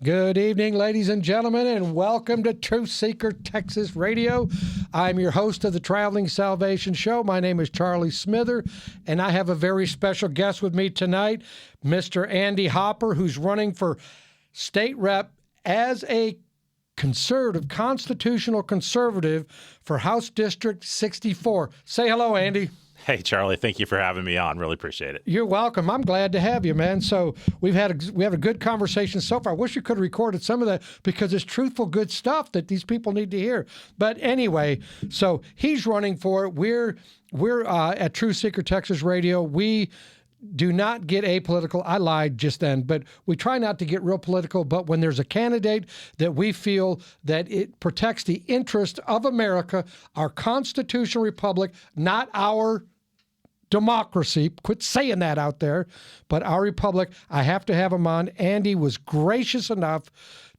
Good evening, ladies and gentlemen, and welcome to Truth Seeker Texas Radio. I'm your host of the Traveling Salvation Show. My name is Charlie Smither, and I have a very special guest with me tonight, Mr. Andy Hopper, who's running for state rep as a conservative, constitutional conservative for House District 64. Say hello, Andy. Hey, Charlie, thank you for having me on. Really appreciate it. You're welcome. I'm glad to have you, man. So we have a good conversation so far. I wish you could have recorded some of that because it's truthful, good stuff that these people need to hear. But anyway, so he's running for it. We're at Truth Seeker Texas Radio. We do not get apolitical. I lied just then, but we try not to get real political. But when there's a candidate that we feel that it protects the interest of America, our constitutional republic, not our democracy, quit saying that out there, but our republic, I have to have him on. Andy was gracious enough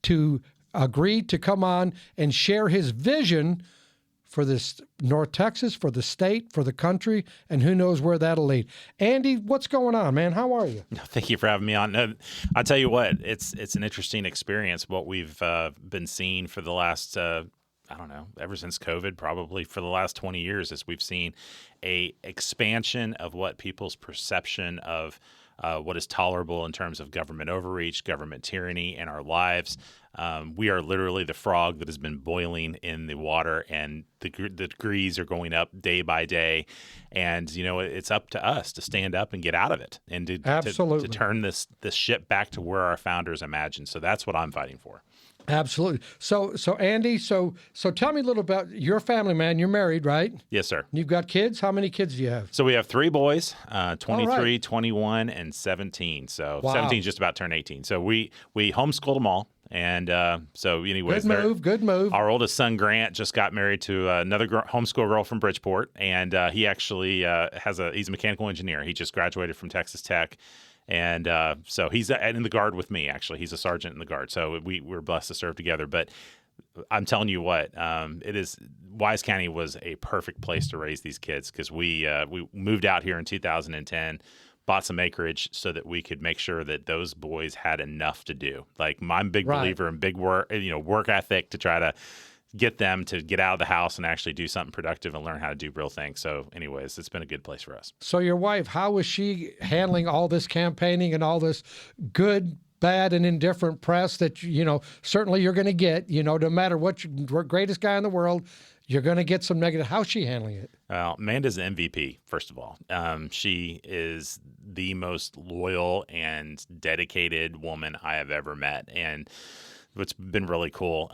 to agree to come on and share his vision for this North Texas, for the state, for the country, and who knows where that'll lead. Andy, what's going on, man? How are you? Thank you for having me on. No, I'll tell you what, it's an interesting experience, what we've been seeing for the last, I don't know, ever since COVID, probably for the last 20 years, as we've seen a expansion of what people's perception of what is tolerable in terms of government overreach, government tyranny in our lives. We are literally the frog that has been boiling in the water, and the degrees are going up day by day. And, you know, it's up to us to stand up and get out of it and to turn this ship back to where our founders imagined. So that's what I'm fighting for. Absolutely. So Andy, so tell me a little about your family, man. You're married, right? Yes, sir. You've got kids? How many kids do you have? So we have 3 boys, 23, 21, and 17. So wow. 17 just about turned 18. So we homeschooled them all. And so anyways, good move. Our oldest son, Grant, just got married to another homeschool girl from Bridgeport. And he actually he's a mechanical engineer. He just graduated from Texas Tech. And so he's in the Guard with me, actually. He's a sergeant in the Guard. So we're blessed to serve together. But I'm telling you what, Wise County was a perfect place to raise these kids because we moved out here in 2010, bought some acreage so that we could make sure that those boys had enough to do. Like, I'm a big believer in big work ethic to try to get them to get out of the house and actually do something productive and learn how to do real things. So anyways, it's been a good place for us. So your wife, how was she handling all this campaigning and all this good, bad, and indifferent press that, certainly you're going to get, no matter what, you're greatest guy in the world, you're going to get some negative. How's she handling it? Well, Amanda's an MVP, first of all. She is the most loyal and dedicated woman I have ever met. And what's been really cool,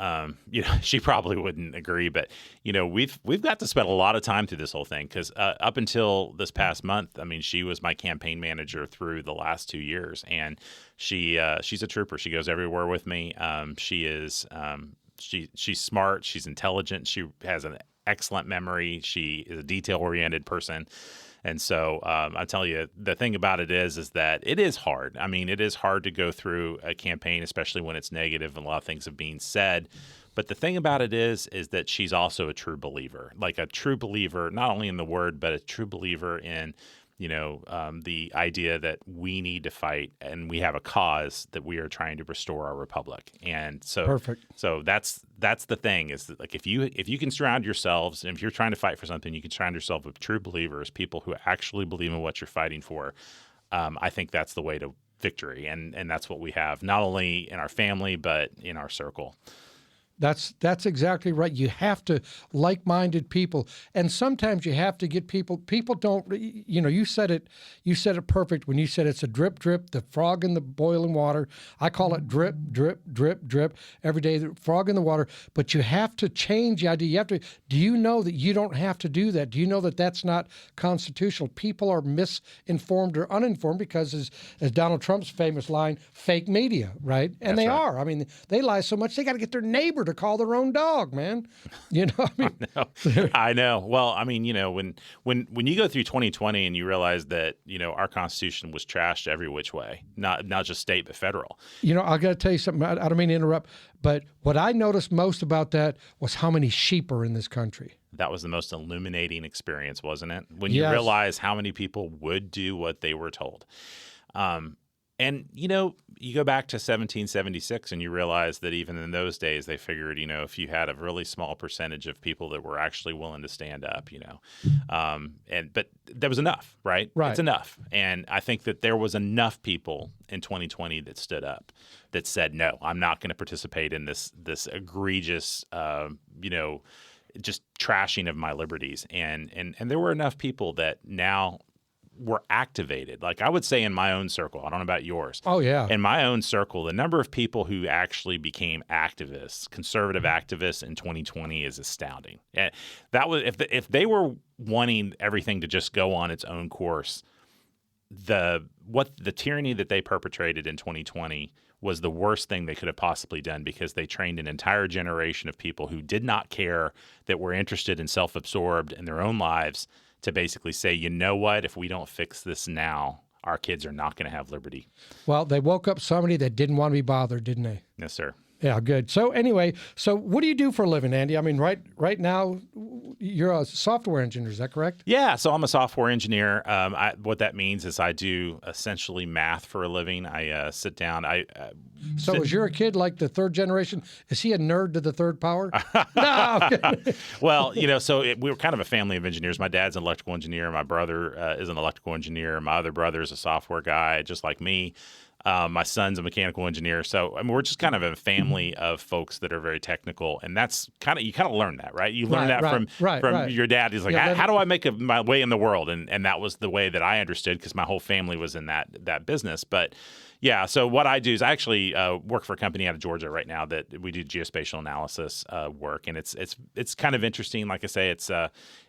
she probably wouldn't agree, but we've got to spend a lot of time through this whole thing because up until this past month, I mean, she was my campaign manager through the last 2 years, and she's a trooper. She goes everywhere with me. She's smart. She's intelligent. She has an excellent memory. She is a detail-oriented person. And so I tell you, the thing about it is that it is hard. I mean, it is hard to go through a campaign, especially when it's negative and a lot of things have been said. But the thing about it is that she's also a true believer, like a true believer, not only in the word, but a true believer in, the idea that we need to fight and we have a cause that we are trying to restore our republic. And so, perfect. So that's the thing is that, like, if you can surround yourselves, and if you're trying to fight for something, you can surround yourself with true believers, people who actually believe in what you're fighting for. I think that's the way to victory. And that's what we have, not only in our family, but in our circle. That's exactly right. You have to like-minded people, and sometimes you have to get people. People don't, you said it perfect when you said it's a drip, drip, the frog in the boiling water. I call it drip, drip, drip, drip every day. The frog in the water. But you have to change the idea. You have to. Do you know that you don't have to do that? Do you know that that's not constitutional? People are misinformed or uninformed because, as Donald Trump's famous line, fake media, right? And they are. I mean, they lie so much they got to get their neighbor to call their own dog, man. I know. Well, I mean, when you go through 2020 and you realize that, our Constitution was trashed every which way, not just state, but federal. I got to tell you something. I don't mean to interrupt, but what I noticed most about that was how many sheep are in this country. That was the most illuminating experience, wasn't it? When you realize how many people would do what they were told. And, you go back to 1776 and you realize that even in those days, they figured, if you had a really small percentage of people that were actually willing to stand up, but there was enough, right? Right. It's enough. And I think that there was enough people in 2020 that stood up, that said, no, I'm not going to participate in this egregious, just trashing of my liberties. And there were enough people that now were activated. Like I would say in my own circle, I don't know about yours. Oh, yeah. In my own circle, the number of people who actually became activists, conservative activists in 2020 is astounding. That was if they were wanting everything to just go on its own course, the tyranny that they perpetrated in 2020 was the worst thing they could have possibly done, because they trained an entire generation of people who did not care, that were interested and self-absorbed in their own lives, to basically say, you know what, if we don't fix this now, our kids are not going to have liberty. Well, they woke up somebody that didn't want to be bothered, didn't they? Yes, sir. Yeah, good. So anyway, what do you do for a living, Andy? I mean, right now, you're a software engineer. Is that correct? Yeah, so I'm a software engineer. What that means is I do essentially math for a living. I sit down. So as you're a kid, like the third generation, is he a nerd to the third power? No. Well, we were kind of a family of engineers. My dad's an electrical engineer. My brother is an electrical engineer. My other brother is a software guy, just like me. My son's a mechanical engineer. So, we're just kind of a family of folks that are very technical. And that's you kind of learn that, right? You learn that from your dad. He's like, how do I make my way in the world? And that was the way that I understood, because my whole family was in that business. But yeah, so what I do is I actually work for a company out of Georgia right now that we do geospatial analysis work. And it's kind of interesting. Like I say,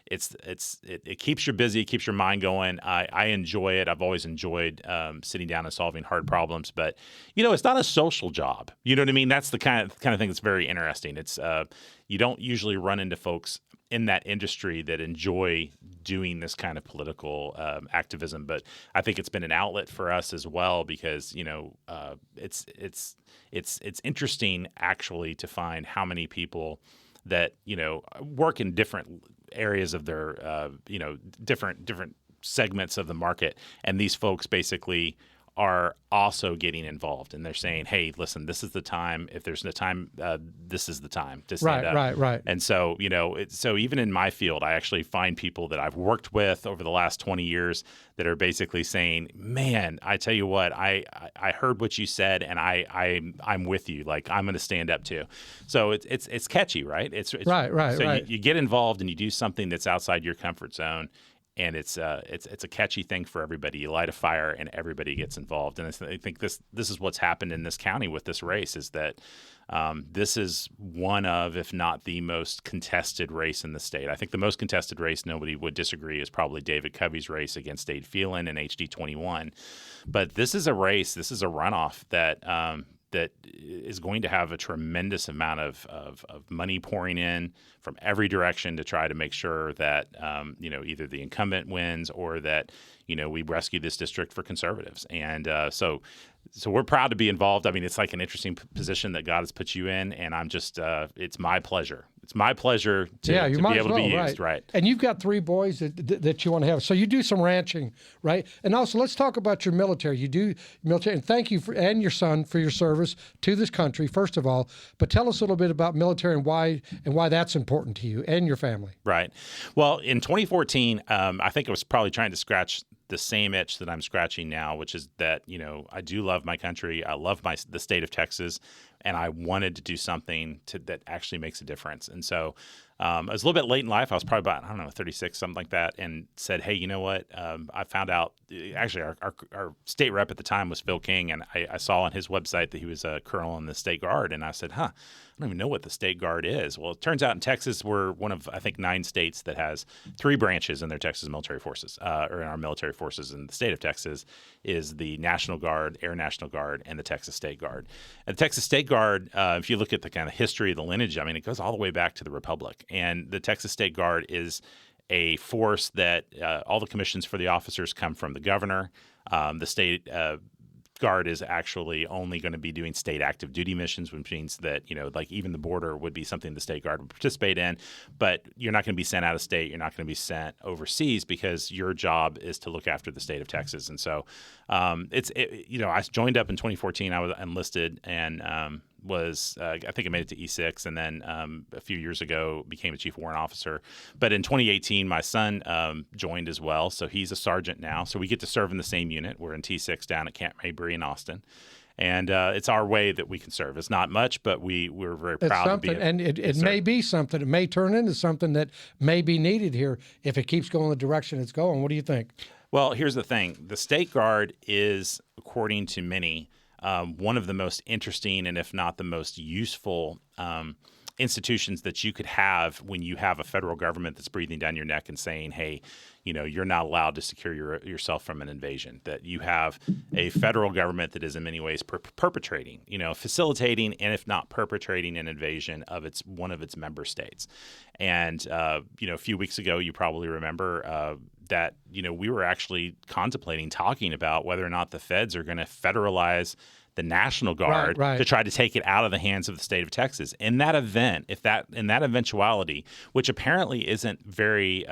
it keeps you busy, it keeps your mind going. I enjoy it. I've always enjoyed sitting down and solving hard problems. But it's not a social job. You know what I mean? That's the kind of thing that's very interesting. It's you don't usually run into folks in that industry that enjoy doing this kind of political activism. But I think it's been an outlet for us as well, because it's interesting actually to find how many people that work in different areas of their different segments of the market, and these folks basically are also getting involved, and they're saying, hey, listen, this is the time. If there's no time, this is the time to stand up. Right. And so, so even in my field, I actually find people that I've worked with over the last 20 years that are basically saying, man, I tell you what, I heard what you said, and I'm with you. Like, I'm going to stand up too. So it's catchy, right? It's right. So you get involved and you do something that's outside your comfort zone. And it's a catchy thing for everybody. You light a fire and everybody gets involved. And I think this is what's happened in this county with this race, is that this is one of, if not the most contested race in the state. I think the most contested race, nobody would disagree, is probably David Covey's race against Dade Phelan in HD 21. But this is a race, this is a runoff that is going to have a tremendous amount of money pouring in from every direction to try to make sure that either the incumbent wins, or that we rescue this district for conservatives. And so we're proud to be involved. I mean, it's like an interesting position that God has put you in, and I'm just it's my pleasure. It's my pleasure to be able to be used, right? And you've got 3 boys that you want to have. So you do some ranching, right? And also, let's talk about your military. You do military, and thank you and your son for your service to this country, first of all. But tell us a little bit about military and why that's important to you and your family. Right. Well, in 2014, I think I was probably trying to scratch the same itch that I'm scratching now, which is that, I do love my country. I love the state of Texas, and I wanted to do something that actually makes a difference. And so I was a little bit late in life. I was probably about, 36, something like that, and said, hey, you know what? I found out, actually, our state rep at the time was Phil King, and I saw on his website that he was a colonel in the State Guard, and I said, I don't even know what the State Guard is. Well, it turns out in Texas, we're one of, I think, 9 states that has 3 branches in their Texas military forces, or in our military forces in the state of Texas, is the National Guard, Air National Guard, and the Texas State Guard. And the Texas State Guard, if you look at the kind of history of the lineage, I mean, it goes all the way back to the Republic. And the Texas State Guard is a force that all the commissions for the officers come from the governor. The state Guard is actually only going to be doing state active duty missions, which means that, like even the border would be something the State Guard would participate in, but you're not going to be sent out of state. You're not going to be sent overseas because your job is to look after the state of Texas. And so I joined up in 2014. I was enlisted and I think I made it to E6, and then a few years ago became a chief warrant officer. But in 2018, my son joined as well, so he's a sergeant now. So we get to serve in the same unit. We're in T6 down at Camp Mabry in Austin, and it's our way that we can serve. It's not much, but we're very proud to be it. And it may be something. It may turn into something that may be needed here if it keeps going the direction it's going. What do you think? Well, here's the thing. The State Guard is, according to many, one of the most interesting and if not the most useful institutions that you could have when you have a federal government that's breathing down your neck and saying, hey, you're not allowed to secure yourself from an invasion, that you have a federal government that is in many ways perpetrating, facilitating, and if not perpetrating an invasion of one of its member states. And, a few weeks ago, you probably remember that, we were actually talking about whether or not the feds are going to federalize the National Guard right. to try to take it out of the hands of the state of Texas. In that event, in that eventuality, which apparently isn't very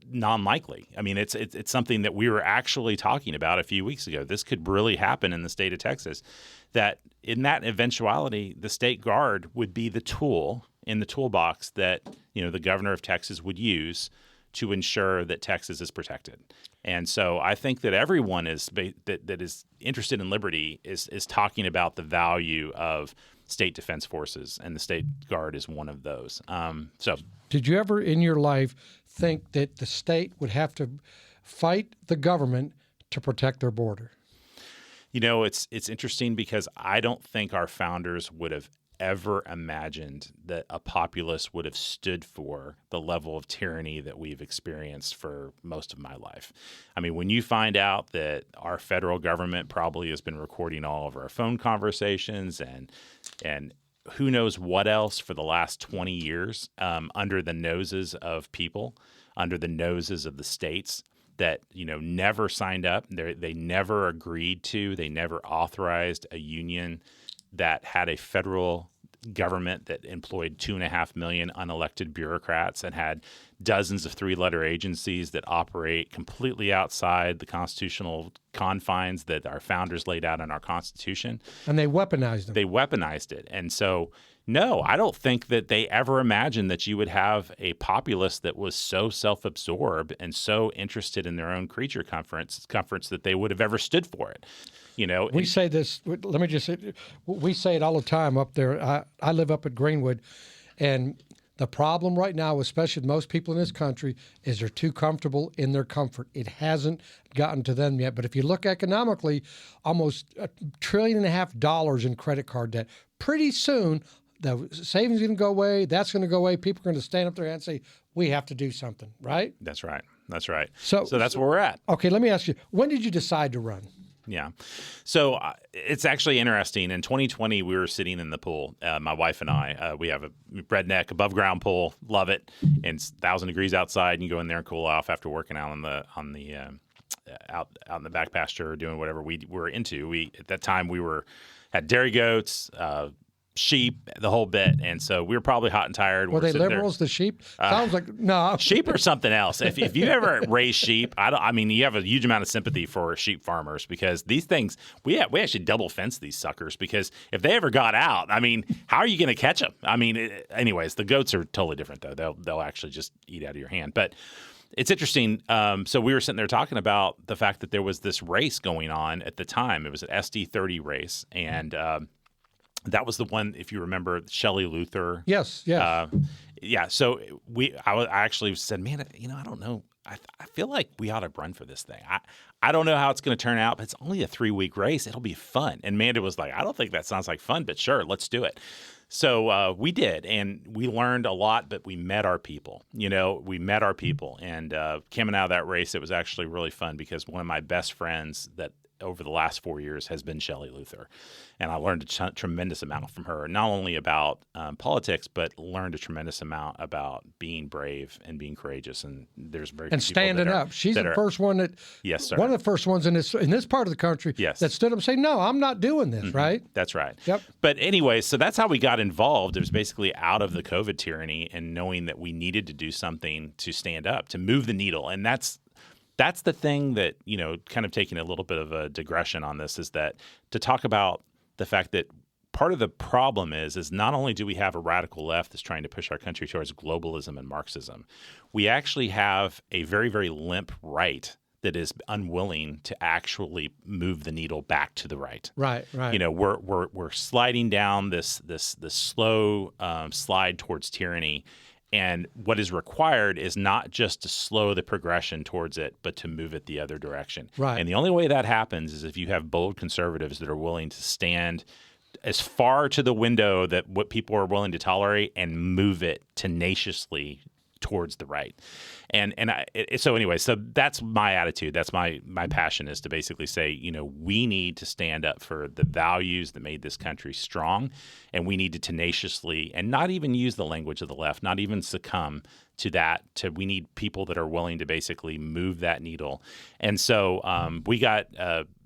non-likely. I mean, it's something that we were actually talking about a few weeks ago. This could really happen in the state of Texas. That in that eventuality, the State Guard would be the tool in the toolbox that the governor of Texas would use to ensure that Texas is protected. And so I think that everyone that is interested in liberty is talking about the value of state defense forces, and the State Guard is one of those. Did you ever in your life think that the state would have to fight the government to protect their border? It's interesting because I don't think our founders would have ever imagined that a populace would have stood for the level of tyranny that we've experienced for most of my life. I mean, when you find out that our federal government probably has been recording all of our phone conversations and who knows what else for the last 20 years under the noses of people, under the noses of the states that, never signed up, they never agreed to, they never authorized a union that had a federal government that employed 2.5 million unelected bureaucrats and had dozens of three-letter agencies that operate completely outside the constitutional confines that our founders laid out in our Constitution. And they weaponized them. They weaponized it. And so, no, I don't think that they ever imagined that you would have a populace that was so self-absorbed and so interested in their own creature comforts that they would have ever stood for it. We say this, let me just say, we say it all the time up there. I live up at Greenwood, and the problem right now, especially with most people in this country, is they're too comfortable in their comfort. It hasn't gotten to them yet. But if you look economically, almost $1.5 trillion in credit card debt. Pretty soon, the savings is going to go away. That's going to go away. People are going to stand up there and say, we have to do something, right? That's right. That's right. So that's where we're at. Okay, let me ask you, when did you decide to run? Yeah. So it's actually interesting. In 2020, we were sitting in the pool, my wife and I. We have a redneck above ground pool. Love it. And it's 1,000 degrees outside. And you go in there and cool off after working out out in the back pasture or doing whatever we were into. At that time, had dairy goats, sheep, the whole bit. And so we were probably hot and tired. Were they liberals, the sheep? Sounds like, no. Sheep or something else. If you ever raise sheep, I mean, you have a huge amount of sympathy for sheep farmers because these things, we actually double fence these suckers because if they ever got out, I mean, how are you going to catch them? I mean, anyways, the goats are totally different though. They'll actually just eat out of your hand. But it's interesting. So we were sitting there talking about the fact that there was this race going on at the time. It was an SD30 race. And, that was the one, if you remember, Shelley Luther. Yes. Yeah. So I actually said, man, I don't know. I feel like we ought to run for this thing. I don't know how it's going to turn out, but it's only a 3-week race. It'll be fun. And Amanda was like, I don't think that sounds like fun, but sure, let's do it. So we did, and we learned a lot, but we met our people. We met our people. And coming out of that race, it was actually really fun because one of my best friends that over the last 4 years has been Shelley Luther. And I learned a tremendous amount from her, not only about politics, but learned a tremendous amount about being brave and being courageous. And there's very few and people standing that are, up. She's that the are- first one that, Yes, sir. one of the first ones in this part of the country Yes. that stood up and said, no, I'm not doing this, right? That's right. Yep. But anyway, so that's how we got involved. It was basically out of the COVID tyranny and knowing that we needed to do something to stand up, to move the needle. And that's the thing that, kind of taking a little bit of a digression on this, is that to talk about the fact that part of the problem is not only do we have a radical left that's trying to push our country towards globalism and Marxism, we actually have a very, very limp right that is unwilling to actually move the needle back to the right. Right. We're sliding down this slow slide towards tyranny, and what is required is not just to slow the progression towards it, but to move it the other direction. Right. And the only way that happens is if you have bold conservatives that are willing to stand as far to the window that what people are willing to tolerate and move it tenaciously towards the right. So that's my attitude. That's my passion, is to basically say, we need to stand up for the values that made this country strong, and we need to tenaciously, and not even use the language of the left, not even succumb to that. We need people that are willing to basically move that needle. And so we got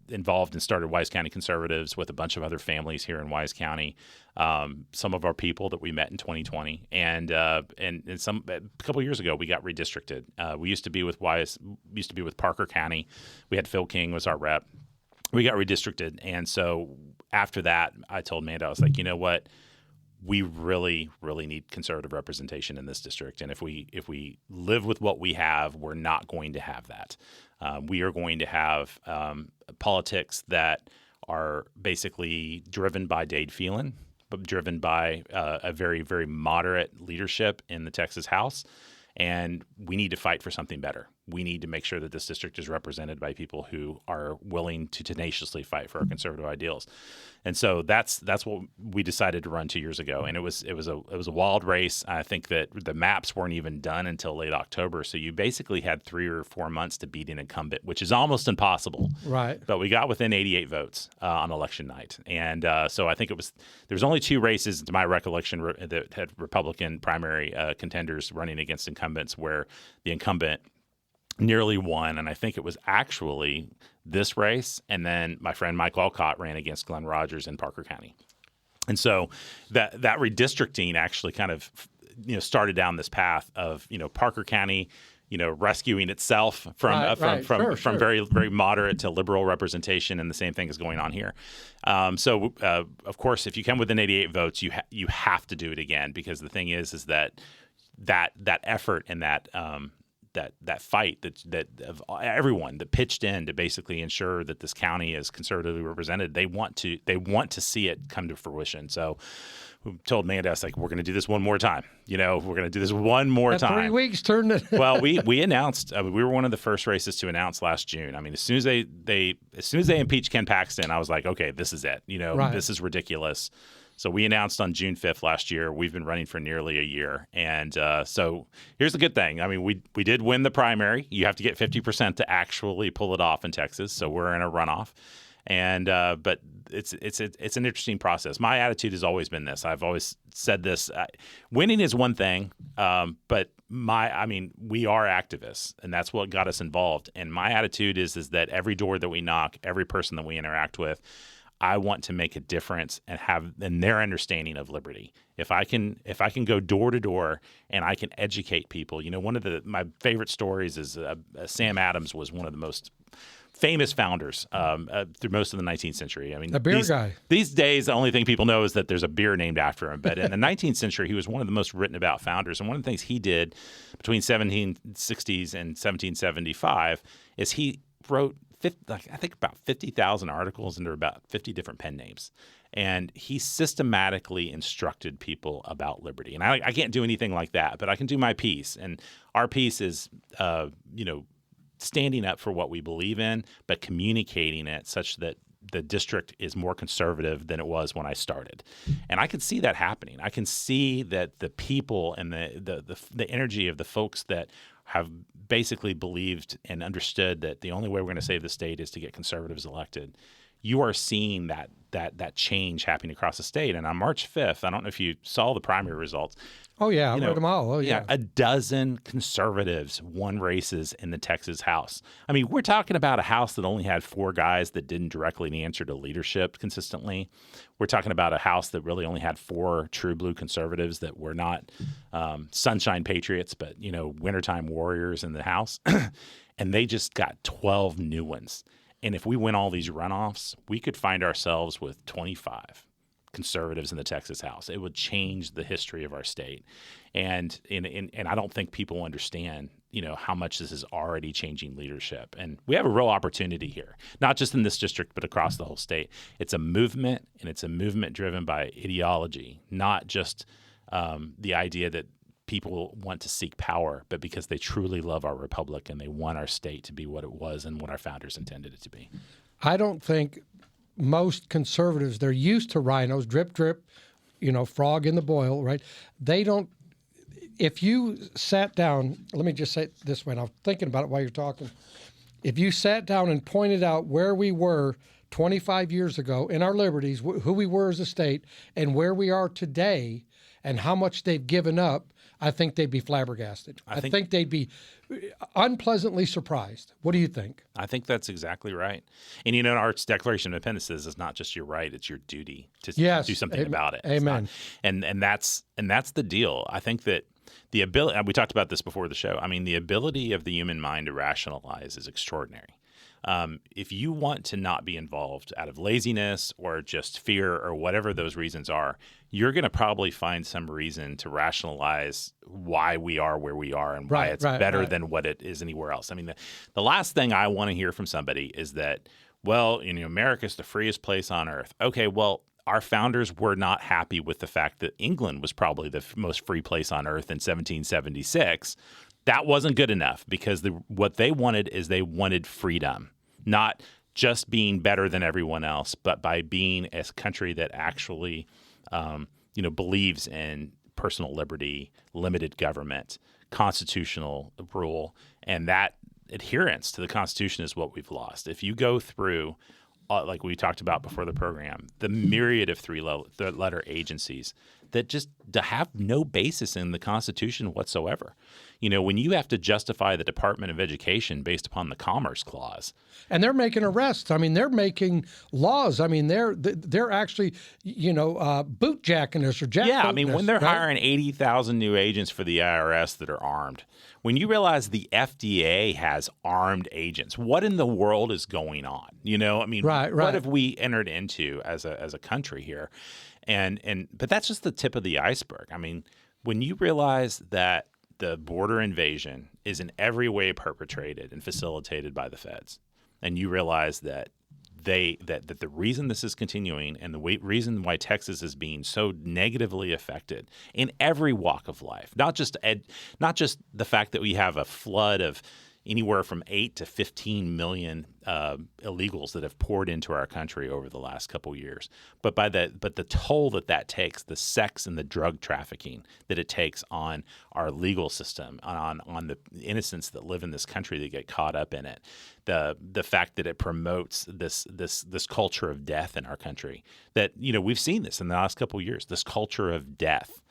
involved and started Wise County Conservatives with a bunch of other families here in Wise County. Some of our people that we met in 2020, and a couple of years ago we got redistricted. We used to be with Parker County. We had Phil King was our rep. We got redistricted, and so after that, I told Amanda, I was like, you know what? We really, really need conservative representation in this district, and if we live with what we have, we're not going to have that. We are going to have politics that are basically driven by Dade Phelan, but driven by a very, very moderate leadership in the Texas House. And we need to fight for something better. We need to make sure that this district is represented by people who are willing to tenaciously fight for our conservative ideals. And so that's what we decided to run 2 years ago. And it was a wild race. I think that the maps weren't even done until late October. So you basically had 3 or 4 months to beat an incumbent, which is almost impossible. Right. But we got within 88 votes on election night. And so I think there was only 2 races, to my recollection, that had Republican primary contenders running against incumbents, where the incumbent nearly won. And I think it was actually this race. And then my friend Mike Alcott ran against Glenn Rogers in Parker County. And so that redistricting actually kind of, started down this path of, Parker County, rescuing itself from very, very moderate to liberal representation. And the same thing is going on here. So of course, if you come within 88 votes, you have to do it again, because the thing is that effort and that fight that of everyone that pitched in to basically ensure that this county is conservatively represented, they want to see it come to fruition. So we told Amanda, I was like, we're going to do this one more time. We're going to do this one more time. 3 weeks turned it. Well, we announced we were one of the first races to announce last June. I mean, as soon as they impeached Ken Paxton, I was like, okay, this is it. Right. This is ridiculous. So we announced on June 5th last year. We've been running for nearly a year. And so here's the good thing. I mean, we did win the primary. You have to get 50% to actually pull it off in Texas. So we're in a runoff. And but it's an interesting process. My attitude has always been this. I've always said this. Winning is one thing, but we are activists, and that's what got us involved. And my attitude is that every door that we knock, every person that we interact with, I want to make a difference and have in their understanding of liberty. If I can go door to door and I can educate people, one of my favorite stories is Sam Adams was one of the most famous founders through most of the 19th century. I mean, a beer guy. These days, the only thing people know is that there's a beer named after him. But in the 19th century, he was one of the most written about founders. And one of the things he did between 1760s and 1775 is he wrote I think about 50,000 articles under about 50 different pen names. And he systematically instructed people about liberty. And I can't do anything like that, but I can do my piece. And our piece is, standing up for what we believe in, but communicating it such that the district is more conservative than it was when I started. And I can see that happening. I can see that the people and the energy of the folks that have basically believed and understood that the only way we're going to save the state is to get conservatives elected. You are seeing that change happening across the state. And on March 5th, I don't know if you saw the primary results. Oh, yeah. I read them all. Oh, yeah. A dozen conservatives won races in the Texas House. I mean, we're talking about a House that only had 4 guys that didn't directly answer to leadership consistently. We're talking about a House that really only had 4 true blue conservatives that were not sunshine patriots, but, wintertime warriors in the House. And they just got 12 new ones. And if we win all these runoffs, we could find ourselves with 25 conservatives in the Texas House. It would change the history of our state. And I don't think people understand, how much this is already changing leadership. And we have a real opportunity here, not just in this district, but across the whole state. It's a movement, and it's a movement driven by ideology, not just the idea that people want to seek power, but because they truly love our republic and they want our state to be what it was and what our founders intended it to be. I don't think most conservatives, they're used to rhinos, drip, drip, frog in the boil, right? They don't, if you sat down, let me just say it this way, and I'm thinking about it while you're talking. If you sat down and pointed out where we were 25 years ago in our liberties, who we were as a state, and where we are today, and how much they've given up, I think they'd be flabbergasted. I think they'd be unpleasantly surprised. What do you think? I think that's exactly right. And our Declaration of Independence says it's not just your right; it's your duty to do something about it. Amen. And that's the deal. I think that the ability. We talked about this before the show. I mean, the ability of the human mind to rationalize is extraordinary. If you want to not be involved out of laziness or just fear or whatever those reasons are, you're going to probably find some reason to rationalize why we are where we are and why it's better than what it is anywhere else. I mean, the last thing I want to hear from somebody is that, well, America's the freest place on earth. Okay, well, our founders were not happy with the fact that England was probably the most free place on earth in 1776. That wasn't good enough because what they wanted is they wanted freedom. Not just being better than everyone else, but by being a country that actually, believes in personal liberty, limited government, constitutional rule, and that adherence to the Constitution is what we've lost. If you go through, like we talked about before the program, the myriad of three-letter agencies that just have no basis in the Constitution whatsoever. When you have to justify the Department of Education based upon the Commerce Clause. And they're making arrests. I mean, they're making laws. I mean, they're actually, bootjacking us or jackbooting Yeah, I mean, us, when they're right? hiring 80,000 new agents for the IRS that are armed, when you realize the FDA has armed agents, what in the world is going on? I mean, what have we entered into as a country here? But that's just the tip of the iceberg. I mean, when you realize that the border invasion is in every way perpetrated and facilitated by the feds, and you realize that that the reason this is continuing and the reason why Texas is being so negatively affected in every walk of life, not just the fact that we have a flood of anywhere from 8 to 15 million illegals that have poured into our country over the last couple years, but the toll that takes, the sex and the drug trafficking that it takes on our legal system, on the innocents that live in this country that get caught up in it, the fact that it promotes this culture of death in our country. That we've seen this in the last couple of years. This culture of death,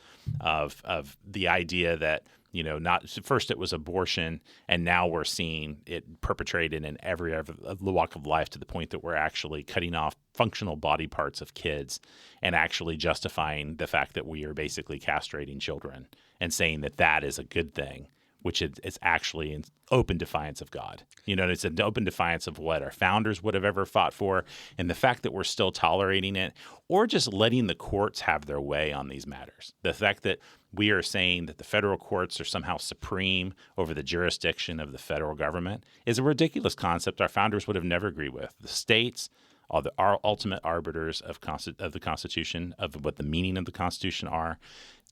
of the idea that. Not first it was abortion, and now we're seeing it perpetrated in every walk of life to the point that we're actually cutting off functional body parts of kids and actually justifying the fact that we are basically castrating children and saying that is a good thing, which is actually in open defiance of God. It's an open defiance of what our founders would have ever fought for, and the fact that we're still tolerating it or just letting the courts have their way on these matters. The fact that we are saying that the federal courts are somehow supreme over the jurisdiction of the federal government is a ridiculous concept our founders would have never agreed with. The states are our ultimate arbiters of the Constitution, of what the meaning of the Constitution are.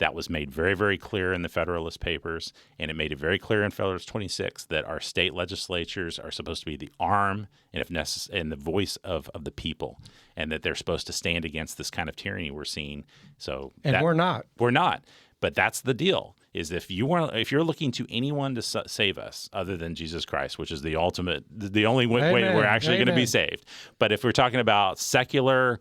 That was made very, very clear in the Federalist Papers, and it made it very clear in Federalist 26 that our state legislatures are supposed to be the arm and, if necessary, and the voice of the people, and that they're supposed to stand against this kind of tyranny we're seeing. We're not. We're not. But that's the deal. is if you're looking to anyone to save us other than Jesus Christ, which is the only way we're actually going to be saved. But if we're talking about secular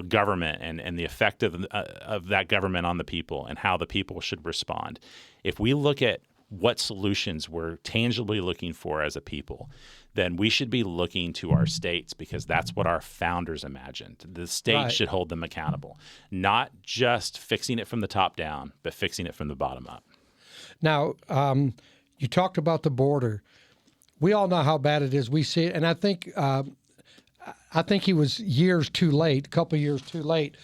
government and the effect of that government on the people and how the people should respond, if we look at what solutions we're tangibly looking for as a people, then we should be looking to our states, because that's what our founders imagined. The state should hold them accountable, not just fixing it from the top down, but fixing it from the bottom up. Now, you talked about the border. We all know how bad it is. We see it, and I think he was years too late, a couple of years too late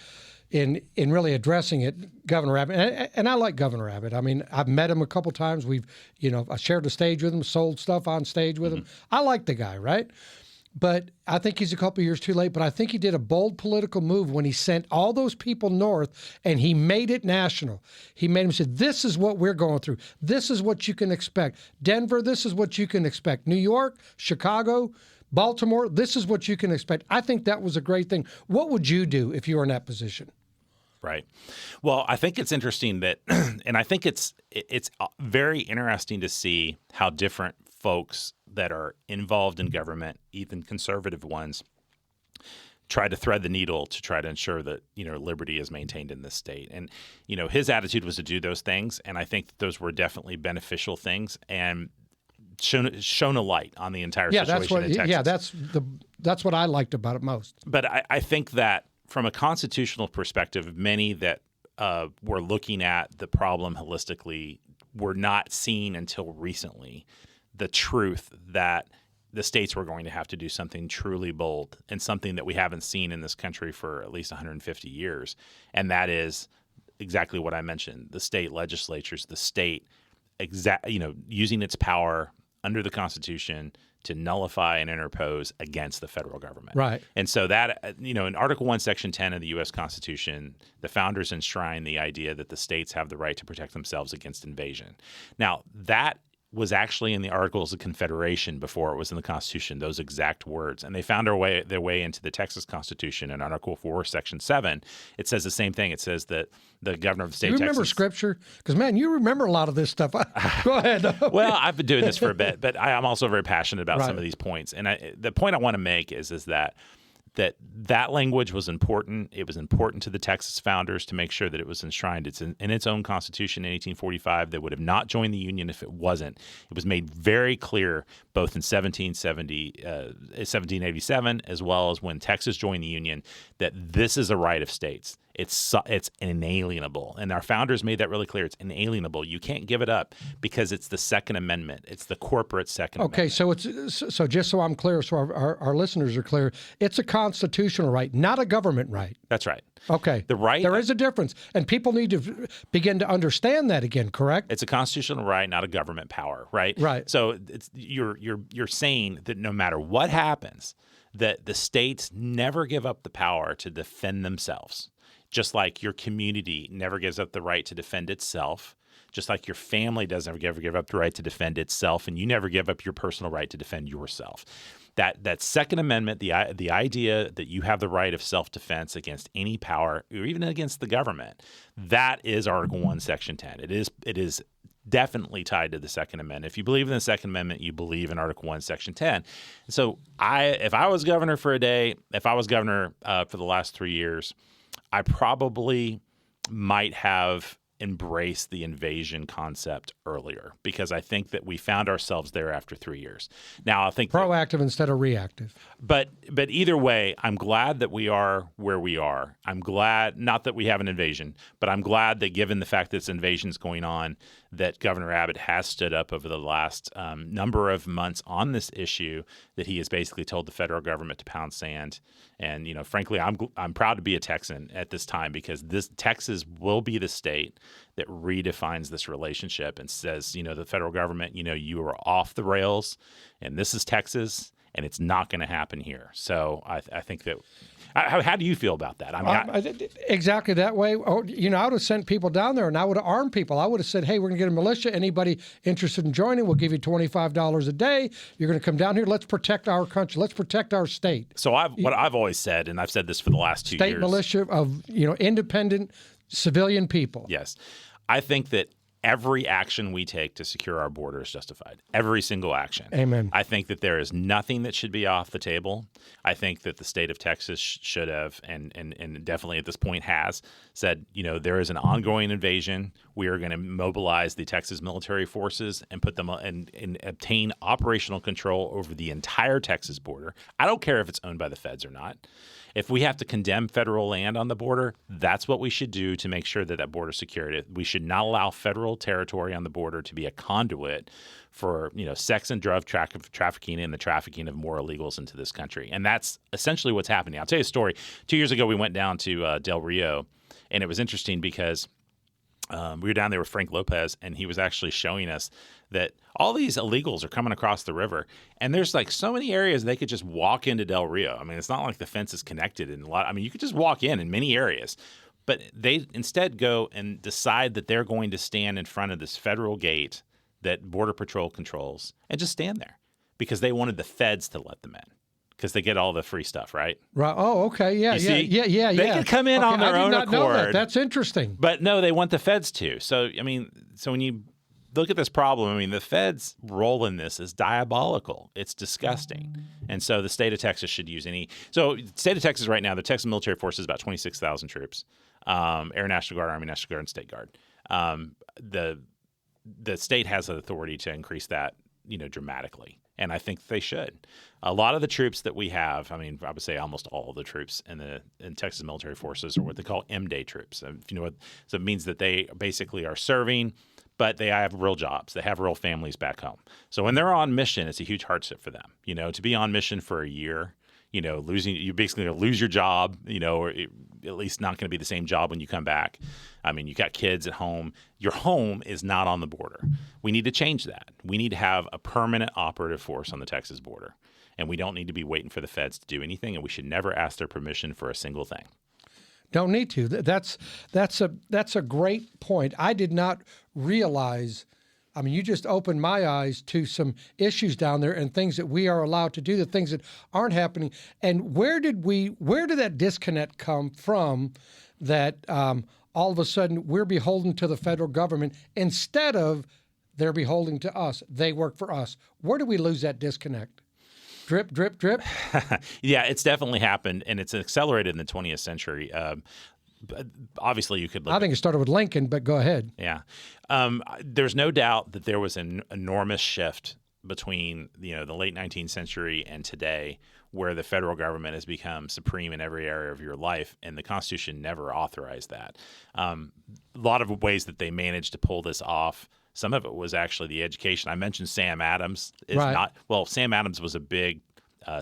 in really addressing it, Governor Abbott. And I like Governor Abbott. I mean, I've met him a couple times. I shared the stage with him, sold stuff on stage with him. I like the guy, right? But I think he's a couple of years too late. But I think he did a bold political move when he sent all those people north and he made it national. He made them say, this is what we're going through. This is what you can expect. Denver, this is what you can expect. New York, Chicago, Baltimore, this is what you can expect. I think that was a great thing. What would you do if you were in that position? Right. Well, I think it's interesting that, and I think it's very interesting to see how different folks that are involved in government, even conservative ones, try to thread the needle to try to ensure that, liberty is maintained in this state. And, his attitude was to do those things. And I think that those were definitely beneficial things and shone a light on the entire situation in Texas. Yeah, that's what I liked about it most. But I think that from a constitutional perspective, many that were looking at the problem holistically were not seeing until recently the truth that the states were going to have to do something truly bold and something that we haven't seen in this country for at least 150 years. And that is exactly what I mentioned, the state legislatures, the state using its power under the Constitution to nullify and interpose against the federal government. Right. And so that, in Article 1, Section 10 of the U.S. Constitution, the founders enshrine the idea that the states have the right to protect themselves against invasion. Now, that was actually in the Articles of Confederation before it was in the Constitution, those exact words. And they found their way into the Texas Constitution in Article 4, Section 7. It says the same thing. It says that the governor of the state of Texas... You remember Scripture? Because, man, you remember a lot of this stuff. Go ahead. Well, I've been doing this for a bit, but I'm also very passionate about some of these points. And the point I want to make is that language was important. It was important to the Texas founders to make sure that it was enshrined. It's in its own constitution in 1845. They would have not joined the Union if it wasn't. It was made very clear both in 1787 as well as when Texas joined the Union that this is a right of states. It's inalienable. And our founders made that really clear. It's inalienable. You can't give it up because it's the Second Amendment. It's the corporate Second Amendment. Okay, so just so I'm clear, so our listeners are clear, it's a constitutional right, not a government right. That's right. Okay. The right. There is a difference, and people need to begin to understand that again, correct? It's a constitutional right, not a government power, right? Right. So you're saying that no matter what happens, that the states never give up the power to defend themselves. Just like your community never gives up the right to defend itself, just like your family doesn't ever give up the right to defend itself, and you never give up your personal right to defend yourself. That Second Amendment, the idea that you have the right of self-defense against any power or even against the government, that is Article 1, Section 10. It is definitely tied to the Second Amendment. If you believe in the Second Amendment, you believe in Article 1, Section 10. So if I was governor for a day, if I was governor for the last 3 years, I probably might have embraced the invasion concept earlier because I think that we found ourselves there after 3 years. Now, I think proactive instead of reactive. But either way, I'm glad that we are where we are. I'm glad, not that we have an invasion, but I'm glad that given the fact that this invasion is going on, that Governor Abbott has stood up over the last number of months on this issue, that he has basically told the federal government to pound sand. And, frankly, I'm proud to be a Texan at this time because Texas will be the state that redefines this relationship and says, the federal government, you are off the rails and this is Texas and it's not going to happen here. So I think that how do you feel about that? I mean, exactly that way. I would have sent people down there and I would have armed people. I would have said, hey, we're going to get a militia. Anybody interested in joining, we'll give you $25 a day. You're going to come down here. Let's protect our country. Let's protect our state. So what I've always said, and I've said this for the last 2 years. State militia of, independent civilian people. Yes. I think that every action we take to secure our border is justified. Every single action. Amen. I think that there is nothing that should be off the table. I think that the state of Texas should have, and definitely at this point has, said, there is an ongoing invasion. We are going to mobilize the Texas military forces and put them and obtain operational control over the entire Texas border. I don't care if it's owned by the feds or not. If we have to condemn federal land on the border, that's what we should do to make sure that that border is secured. We should not allow federal territory on the border to be a conduit for sex and drug trafficking and the trafficking of more illegals into this country. And that's essentially what's happening. I'll tell you a story. 2 years ago, we went down to Del Rio, and it was interesting because we were down there with Frank Lopez, and he was actually showing us that all these illegals are coming across the river, and there's like so many areas they could just walk into Del Rio. I mean, it's not like the fence is connected in a lot. I mean, you could just walk in many areas, but they instead go and decide that they're going to stand in front of this federal gate that Border Patrol controls and just stand there because they wanted the feds to let them in. Because they get all the free stuff, right? Right. Oh, okay. Yeah, yeah. They can come in on their own accord. Know that. That's interesting. But no, they want the feds to. So, when you look at this problem, the feds' role in this is diabolical. It's disgusting. And so the state of Texas should use any. So, the state of Texas right now, the Texas military force is about 26,000 troops. Air National Guard, Army National Guard, and State Guard. The state has the authority to increase that, dramatically. And I think they should. A lot of the troops that we have, I would say almost all of the troops in Texas military forces are what they call M-Day troops. If you know what, so it means that they basically are serving, but they have real jobs. They have real families back home. So when they're on mission, it's a huge hardship for them. To be on mission for a year, you basically lose your job, or at least not going to be the same job when you come back. You got kids at home. Your home is not on the border. We need to change that. We need to have a permanent operative force on the Texas border. And we don't need to be waiting for the feds to do anything, and we should never ask their permission for a single thing. Don't need to. That's a great point. I did not realize. You just opened my eyes to some issues down there and things that we are allowed to do, the things that aren't happening. And where did that disconnect come from that all of a sudden we're beholden to the federal government instead of they're beholden to us? They work for us. Where do we lose that disconnect? Drip, drip, drip. Yeah, it's definitely happened, and it's accelerated in the 20th century. Obviously, you could look. I think it started with Lincoln, but go ahead. Yeah. There's no doubt that there was an enormous shift between the late 19th century and today, where the federal government has become supreme in every area of your life, and the Constitution never authorized that. A lot of ways that they managed to pull this off. Some of it was actually the education. I mentioned Sam Adams. Sam Adams was a big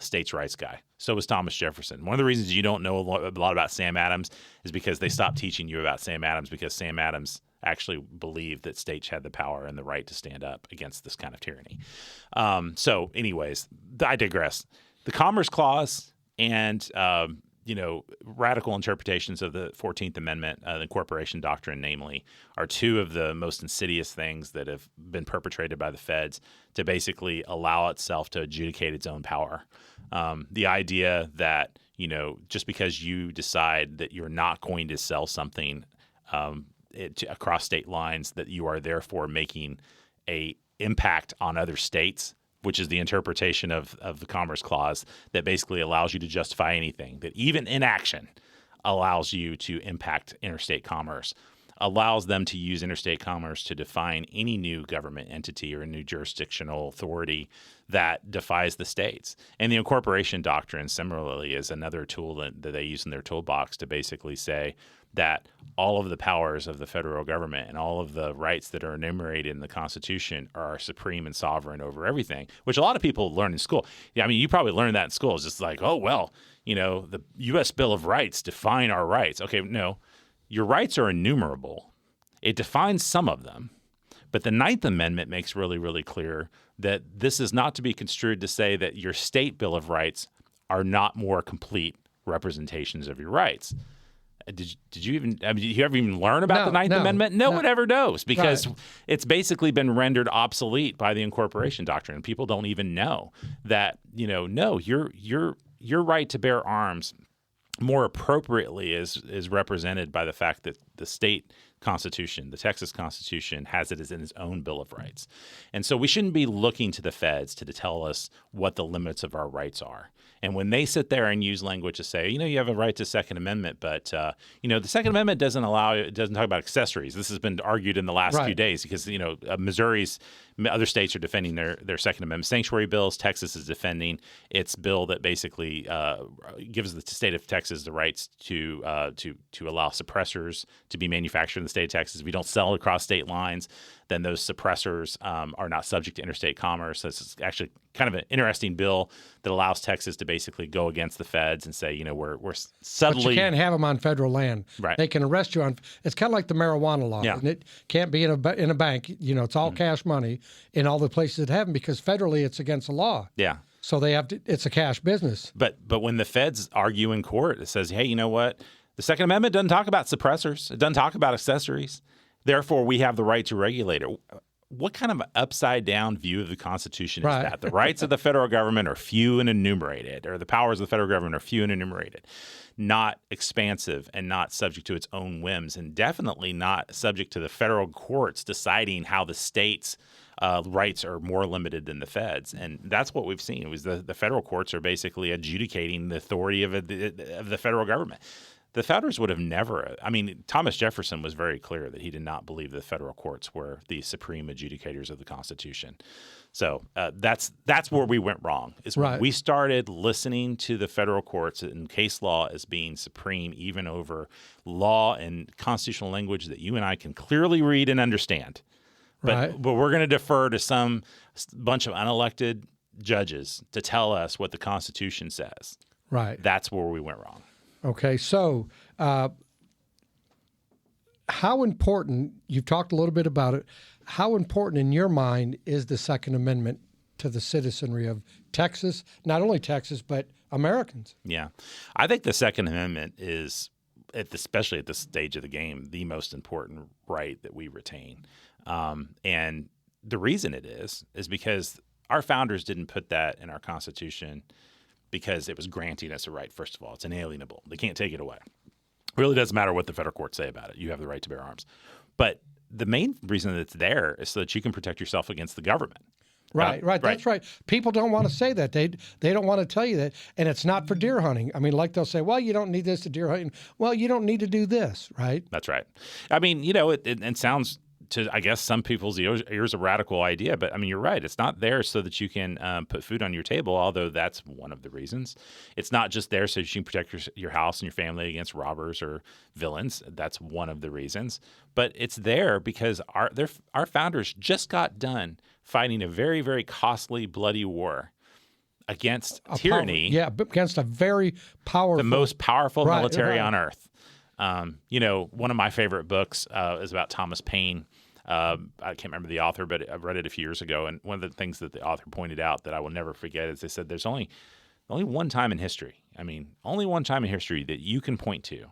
states' rights guy. So was Thomas Jefferson. One of the reasons you don't know a lot about Sam Adams is because they stopped teaching you about Sam Adams, because Sam Adams actually believed that states had the power and the right to stand up against this kind of tyranny. So anyways, I digress. The Commerce Clause and radical interpretations of the 14th Amendment, the incorporation doctrine, namely, are two of the most insidious things that have been perpetrated by the feds to basically allow itself to adjudicate its own power. The idea that, just because you decide that you're not going to sell something across state lines, that you are therefore making a impact on other states, which is the interpretation of the Commerce Clause that basically allows you to justify anything, that even inaction allows you to impact interstate commerce, allows them to use interstate commerce to define any new government entity or a new jurisdictional authority that defies the states. And the incorporation doctrine, similarly, is another tool that they use in their toolbox to basically say that all of the powers of the federal government and all of the rights that are enumerated in the Constitution are supreme and sovereign over everything, which a lot of people learn in school. Yeah, you probably learned that in school. It's just like, the U.S. Bill of Rights define our rights. Okay, no, your rights are innumerable. It defines some of them. But the Ninth Amendment makes really, really clear that this is not to be construed to say that your state Bill of Rights are not more complete representations of your rights. Did you even? Did you ever even learn about the Ninth Amendment? No one ever knows, because it's basically been rendered obsolete by the incorporation doctrine. People don't even know that. No, your right to bear arms more appropriately is represented by the fact that the state constitution, the Texas Constitution, has it as in its own Bill of Rights. And so we shouldn't be looking to the feds to tell us what the limits of our rights are. And when they sit there and use language to say, you have a right to Second Amendment, but the Second Amendment doesn't talk about accessories. This has been argued in the last few days because Missouri's, other states are defending their Second Amendment sanctuary bills. Texas is defending its bill that basically gives the state of Texas the rights to allow suppressors to be manufactured in the state of Texas. If you don't sell across state lines, then those suppressors are not subject to interstate commerce. This is actually kind of an interesting bill that allows Texas to basically go against the feds and say, we're suddenly. But you can't have them on federal land. Right. They can arrest you on. It's kind of like the marijuana law. Yeah. And it can't be in a bank. It's all cash money in all the places that have them because federally it's against the law. Yeah. So they have to. It's a cash business. But when the feds argue in court, it says, hey, you know what? The Second Amendment doesn't talk about suppressors. It doesn't talk about accessories. Therefore, we have the right to regulate it. What kind of upside-down view of the Constitution is that? The rights of the federal government are few and enumerated, or the powers of the federal government are few and enumerated, not expansive and not subject to its own whims, and definitely not subject to the federal courts deciding how the states' rights are more limited than the feds. And that's what we've seen. It was the federal courts are basically adjudicating the authority of the federal government. The founders would have never – Thomas Jefferson was very clear that he did not believe the federal courts were the supreme adjudicators of the Constitution. So that's where we went wrong, is when we started listening to the federal courts and case law as being supreme even over law and constitutional language that you and I can clearly read and understand. But we're going to defer to some bunch of unelected judges to tell us what the Constitution says. Right. That's where we went wrong. Okay, so how important, you've talked a little bit about it, how important in your mind is the Second Amendment to the citizenry of Texas, not only Texas, but Americans? Yeah. I think the Second Amendment is, especially at this stage of the game, the most important right that we retain. And the reason it is because our founders didn't put that in our Constitution because it was granting us a right, first of all. It's inalienable. They can't take it away. It really doesn't matter what the federal courts say about it. You have the right to bear arms. But the main reason that it's there is so that you can protect yourself against the government. Right. That's right. People don't want to say that. They don't want to tell you that. And it's not for deer hunting. Like they'll say, well, you don't need this to deer hunting. Well, you don't need to do this, right? That's right. It sounds to, I guess, some people's ears a radical idea, but you're right. It's not there so that you can put food on your table, although that's one of the reasons. It's not just there so that you can protect your house and your family against robbers or villains. That's one of the reasons. But it's there because our founders just got done fighting a very, very costly, bloody war against tyranny. Against a very powerful, the most powerful military on earth. One of my favorite books is about Thomas Paine. I can't remember the author, but I've read it a few years ago. And one of the things that the author pointed out that I will never forget is they said there's only one time in history. Only one time in history that you can point to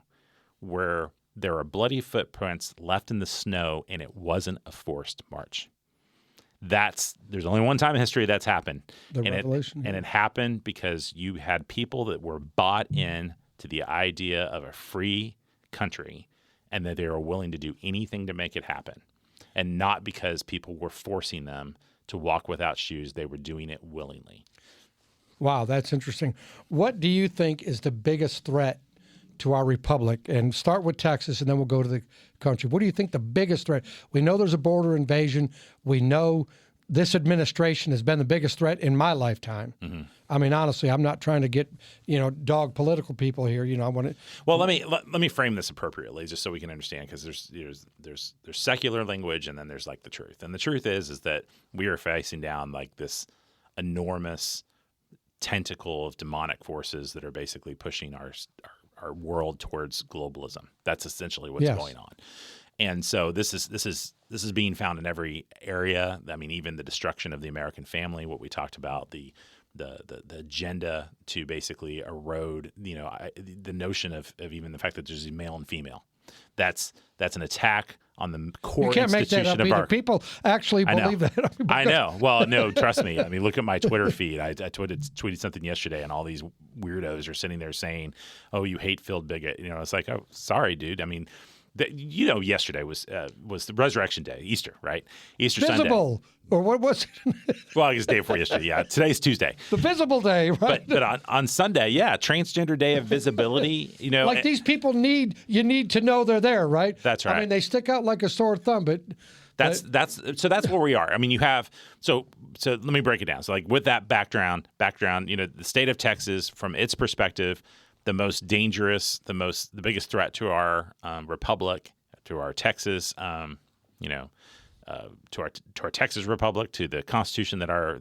where there are bloody footprints left in the snow and it wasn't a forced march. There's only one time in history that's happened. The revolution. And it happened because you had people that were bought in to the idea of a free country and that they were willing to do anything to make it happen. And not because people were forcing them to walk without shoes. They were doing it willingly. Wow, that's interesting. What do you think is the biggest threat to our republic? And start with Texas, and then we'll go to the country. What do you think the biggest threat? We know there's a border invasion. We know this administration has been the biggest threat in my lifetime. Mm-hmm. Honestly, I'm not trying to get, dog political people here. I want to. Well, let me frame this appropriately, just so we can understand, because there's secular language, and then there's like the truth. And the truth is that we are facing down like this enormous tentacle of demonic forces that are basically pushing our world towards globalism. That's essentially what's going on. And so this is being found in every area. Even the destruction of the American family, what we talked about, the agenda to basically erode, the notion of even the fact that there's a male and female. That's an attack on the core You can't make that institution up of either. our. People actually I know. believe that. I know. Well, no, trust me. I mean, look at my Twitter feed. I tweeted something yesterday, and all these weirdos are sitting there saying, "Oh, you hate-filled bigot." You know, it's like, oh, sorry, dude. I mean, yesterday was the Resurrection Day, Easter, right? Easter Visible, Sunday. or what was it? Well, I guess the day before yesterday. Yeah, today's Tuesday. The Visible Day, right? But on Sunday, yeah, Transgender Day of Visibility. You know, like these people you need to know they're there, right? That's right. I mean, they stick out like a sore thumb, but that's where we are. I mean, you have so let me break it down. So like with that background, you know, the state of Texas, from its perspective, the most dangerous, the biggest threat to our republic, to our Texas, you know, to our Texas Republic, to the Constitution that our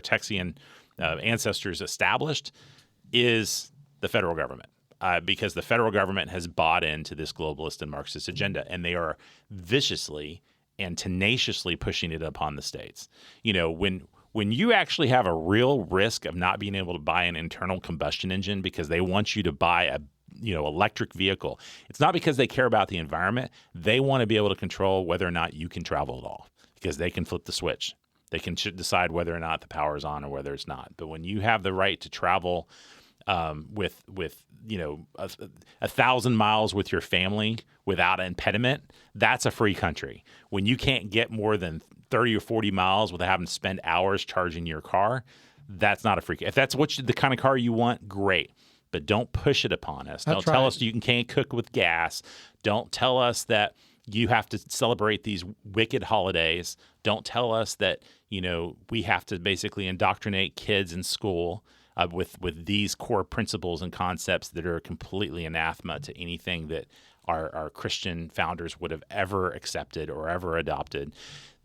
Texian ancestors established, is the federal government. Because the federal government has bought into this globalist and Marxist agenda, and they are viciously and tenaciously pushing it upon the states. You know, when you actually have a real risk of not being able to buy an internal combustion engine because they want you to buy a electric vehicle, it's not because they care about the environment. They want to be able to control whether or not you can travel at all, because they can flip the switch. They can decide whether or not the power is on or whether it's not. But when you have the right to travel with 1,000 miles with your family without an impediment, that's a free country. When you can't get more than 30 or 40 miles without having to spend hours charging your car, that's not a free. If that's the kind of car you want, great. But don't push it upon us. Don't tell us you can't cook with gas. Don't tell us that you have to celebrate these wicked holidays. Don't tell us that, you know, we have to basically indoctrinate kids in school with these core principles and concepts that are completely anathema to anything that our Christian founders would have ever accepted or ever adopted.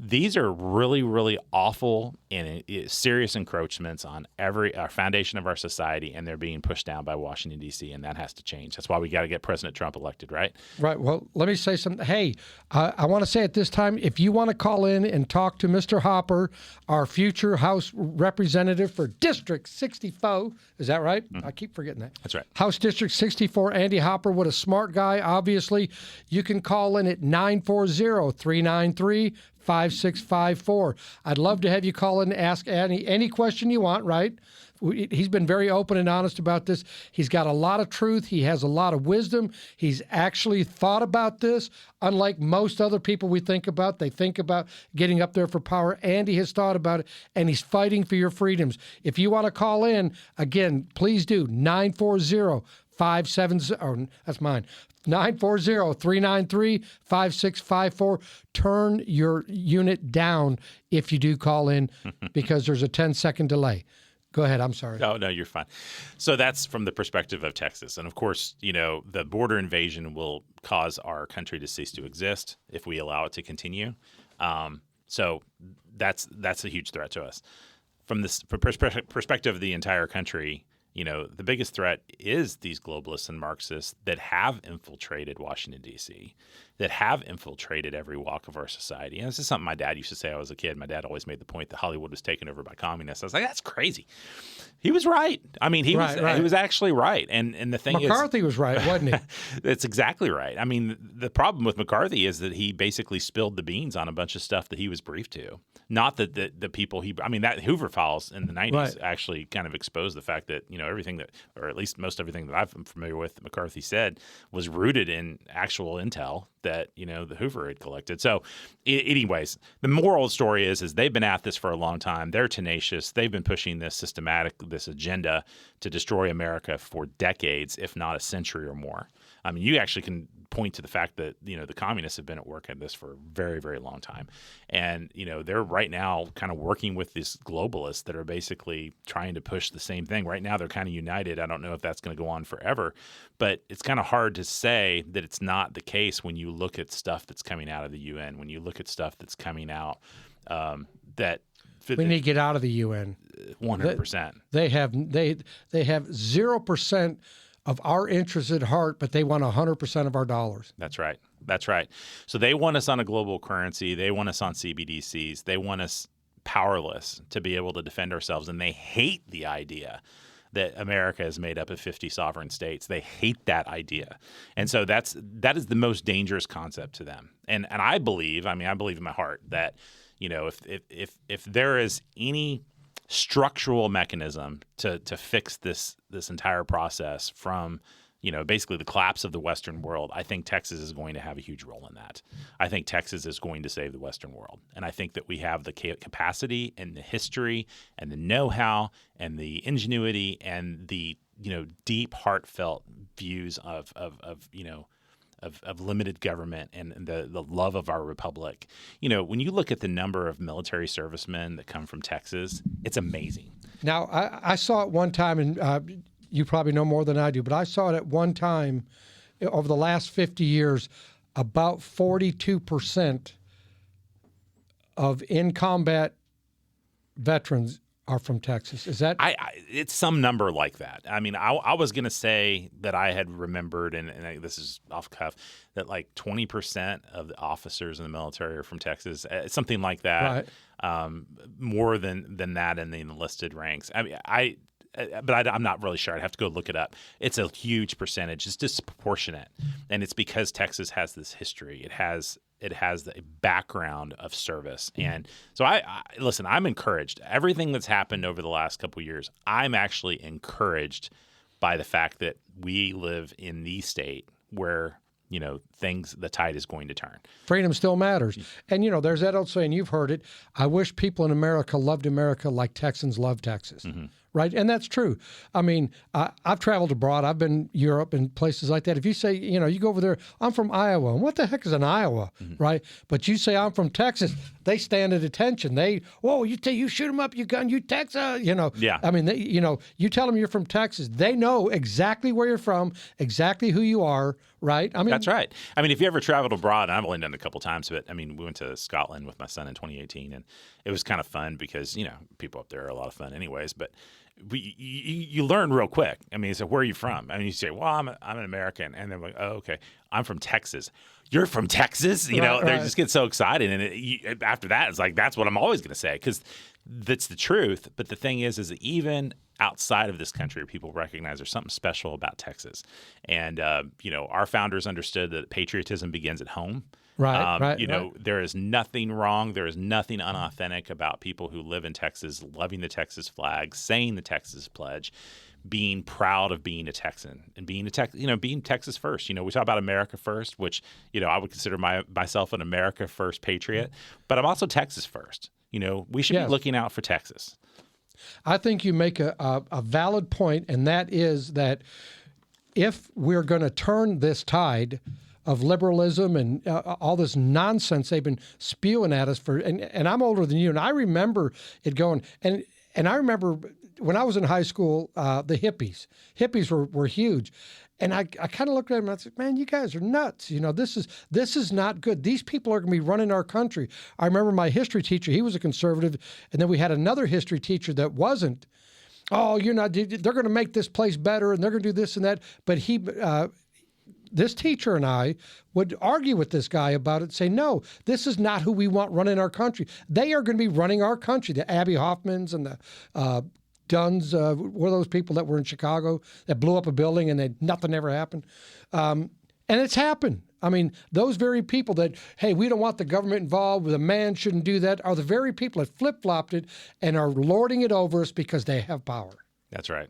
These are really, really awful and serious encroachments on our foundation of our society, and they're being pushed down by Washington, D.C., and that has to change. That's why we got to get President Trump elected, right? Right. Well, let me say something. Hey, I want to say at this time, if you want to call in and talk to Mr. Hopper, our future House representative for District 64, is that right? Mm-hmm. I keep forgetting that. That's right. House District 64, Andy Hopper, what a smart guy, obviously. You can call in at 940-393-5654. I'd love to have you call in and ask any question you want, right? He's been very open and honest about this. He's got a lot of truth. He has a lot of wisdom. He's actually thought about this. Unlike most other people we think about, they think about getting up there for power. Andy has thought about it, and he's fighting for your freedoms. If you want to call in, again, please do. 940-570, oh, that's mine. 940-393-5654. Turn your unit down if you do call in, because there's a 10-second delay. Go ahead. I'm sorry. Oh, no, you're fine. So that's from the perspective of Texas. And of course, you know, the border invasion will cause our country to cease to exist if we allow it to continue. So that's a huge threat to us. From perspective of the entire country, you know, the biggest threat is these globalists and Marxists that have infiltrated Washington, D.C., that have infiltrated every walk of our society. And this is something my dad used to say when I was a kid. My dad always made the point that Hollywood was taken over by communists. I was like, that's crazy. He was right. I mean, he was actually right. And the thing McCarthy was right, wasn't he? That's exactly right. I mean, the problem with McCarthy is that he basically spilled the beans on a bunch of stuff that he was briefed to. Not that the people that Hoover files in the 90s actually kind of exposed the fact that, you know, everything that, or at least most everything that I'm familiar with that McCarthy said was rooted in actual intel that, you know, the Hoover had collected. So anyways, the moral of the story is they've been at this for a long time. They're tenacious. They've been pushing this agenda to destroy America for decades, if not a century or more. I mean, you actually can point to the fact that, you know, the communists have been at work at this for a very, very long time. And, you know, they're right now kind of working with these globalists that are basically trying to push the same thing. Right now, they're kind of united. I don't know if that's going to go on forever, but it's kind of hard to say that it's not the case when you look at stuff that's coming out of the UN, when you look at stuff that's coming out that we need to get out of the UN. 100%. They have 0% of our interests at heart, but they want 100% of our dollars. That's right. That's right. So they want us on a global currency. They want us on CBDCs. They want us powerless to be able to defend ourselves. And they hate the idea that America is made up of 50 sovereign states. They hate that idea. And so that is the most dangerous concept to them. And I believe in my heart that, if there is any structural mechanism to fix this entire process from basically the collapse of the Western world, I think Texas is going to have a huge role in that. I think Texas is going to save the Western world. And I think that we have the capacity and the history and the know-how and the ingenuity and the, deep, heartfelt views of limited government and the love of our republic. When you look at the number of military servicemen that come from Texas, it's amazing. Now, I saw it one time, and you probably know more than I do, but I saw it at one time over the last 50 years, about 42% of in-combat veterans are from Texas. Is that? It's some number like that. I mean, I was going to say that I had remembered, and this is off the cuff, that like 20% of the officers in the military are from Texas, something like that. Right. More than that in the enlisted ranks. I mean, I'm not really sure. I'd have to go look it up. It's a huge percentage. It's disproportionate, and it's because Texas has this history. It has the background of service, and so listen. I'm encouraged. Everything that's happened over the last couple of years, I'm actually encouraged by the fact that we live in the state where the tide is going to turn. Freedom still matters. And, there's that old saying, you've heard it, I wish people in America loved America like Texans love Texas. Mm-hmm. Right? And that's true. I mean, I've traveled abroad. I've been Europe and places like that. If you say, you go over there, I'm from Iowa. And what the heck is an Iowa? Mm-hmm. Right? But you say, I'm from Texas, they stand at attention. You shoot them up, you gun, you Texas, Yeah. I mean, you tell them you're from Texas. They know exactly where you're from, exactly who you are, right? I mean, that's right. I mean, if you ever traveled abroad, and I've only done it a couple times, but I mean, we went to Scotland with my son in 2018, and it was kind of fun because, people up there are a lot of fun anyways, but you learn real quick. I mean, so where are you from? I mean, you say, well, I'm an American. And they're like, oh, okay, I'm from Texas. You're from Texas? They just get so excited. And after that, it's like, that's what I'm always going to say because that's the truth. But the thing is that even outside of this country, people recognize there's something special about Texas. And, our founders understood that patriotism begins at home. Right. There is nothing wrong. There is nothing unauthentic about people who live in Texas, loving the Texas flag, saying the Texas pledge, being proud of being a Texan and being being Texas first. We talk about America first, which, I would consider myself an America first patriot, but I'm also Texas first. We should be looking out for Texas. I think you make a valid point, and that is that if we're going to turn this tide of liberalism and all this nonsense they've been spewing at us and I'm older than you, and I remember it going, and I remember when I was in high school, the hippies were huge. And I kind of looked at them and I said, man, you guys are nuts. This is not good. These people are going to be running our country. I remember my history teacher, he was a conservative, and then we had another history teacher that wasn't. Oh, they're going to make this place better and they're going to do this and that. But this teacher and I would argue with this guy about it, say, no, this is not who we want running our country. They are going to be running our country. The Abby Hoffmans and the Dunns were those people that were in Chicago that blew up a building and nothing ever happened. And it's happened. I mean, those very people that, hey, we don't want the government involved, the man shouldn't do that, are the very people that flip-flopped it and are lording it over us because they have power. That's right.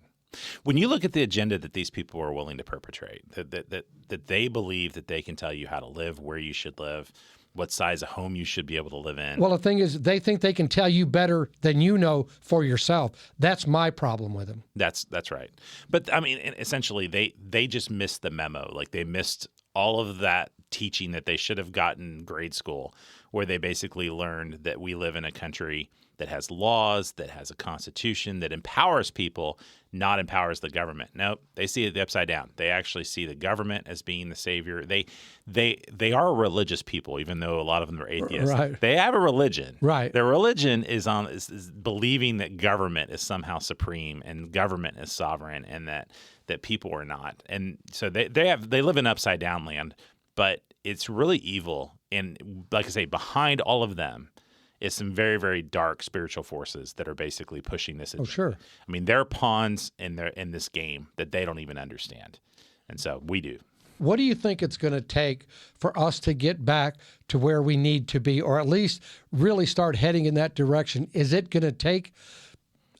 When you look at the agenda that these people are willing to perpetrate, that they believe that they can tell you how to live, where you should live, what size of home you should be able to live in. Well, the thing is, they think they can tell you better than you know for yourself. That's my problem with them. That's right. But I mean, essentially, they just missed the memo. Like they missed all of that teaching that they should have gotten in grade school, where they basically learned that we live in a country that has laws, that has a constitution, that empowers people, not empowers the government. Nope, they see it the upside down. They actually see the government as being the savior. They are a religious people, even though a lot of them are atheists. Right. They have a religion. Right. Their religion is believing that government is somehow supreme and government is sovereign, and that people are not. And so they live in upside down land, but it's really evil. And like I say, behind all of them is some very, very dark spiritual forces that are basically pushing this agenda. Oh, sure. I mean, they're pawns in this game that they don't even understand. And so we do. What do you think it's going to take for us to get back to where we need to be, or at least really start heading in that direction? Is it going to take,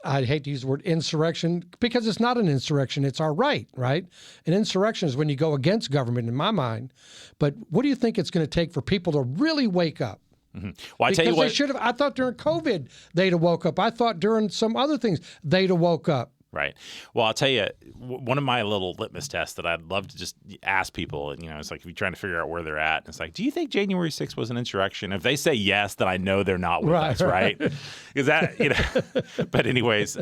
I hate to use the word insurrection, because it's not an insurrection, it's our right? An insurrection is when you go against government, in my mind. But what do you think it's going to take for people to really wake up? Mm-hmm. Well, I tell you what, they should have. I thought during COVID they'd have woke up. I thought during some other things they'd have woke up. Right. Well, I'll tell you, one of my little litmus tests that I'd love to just ask people, it's like if you're trying to figure out where they're at, it's like, do you think January 6th was an insurrection? If they say yes, then I know they're not with us, right? Because that, but anyways,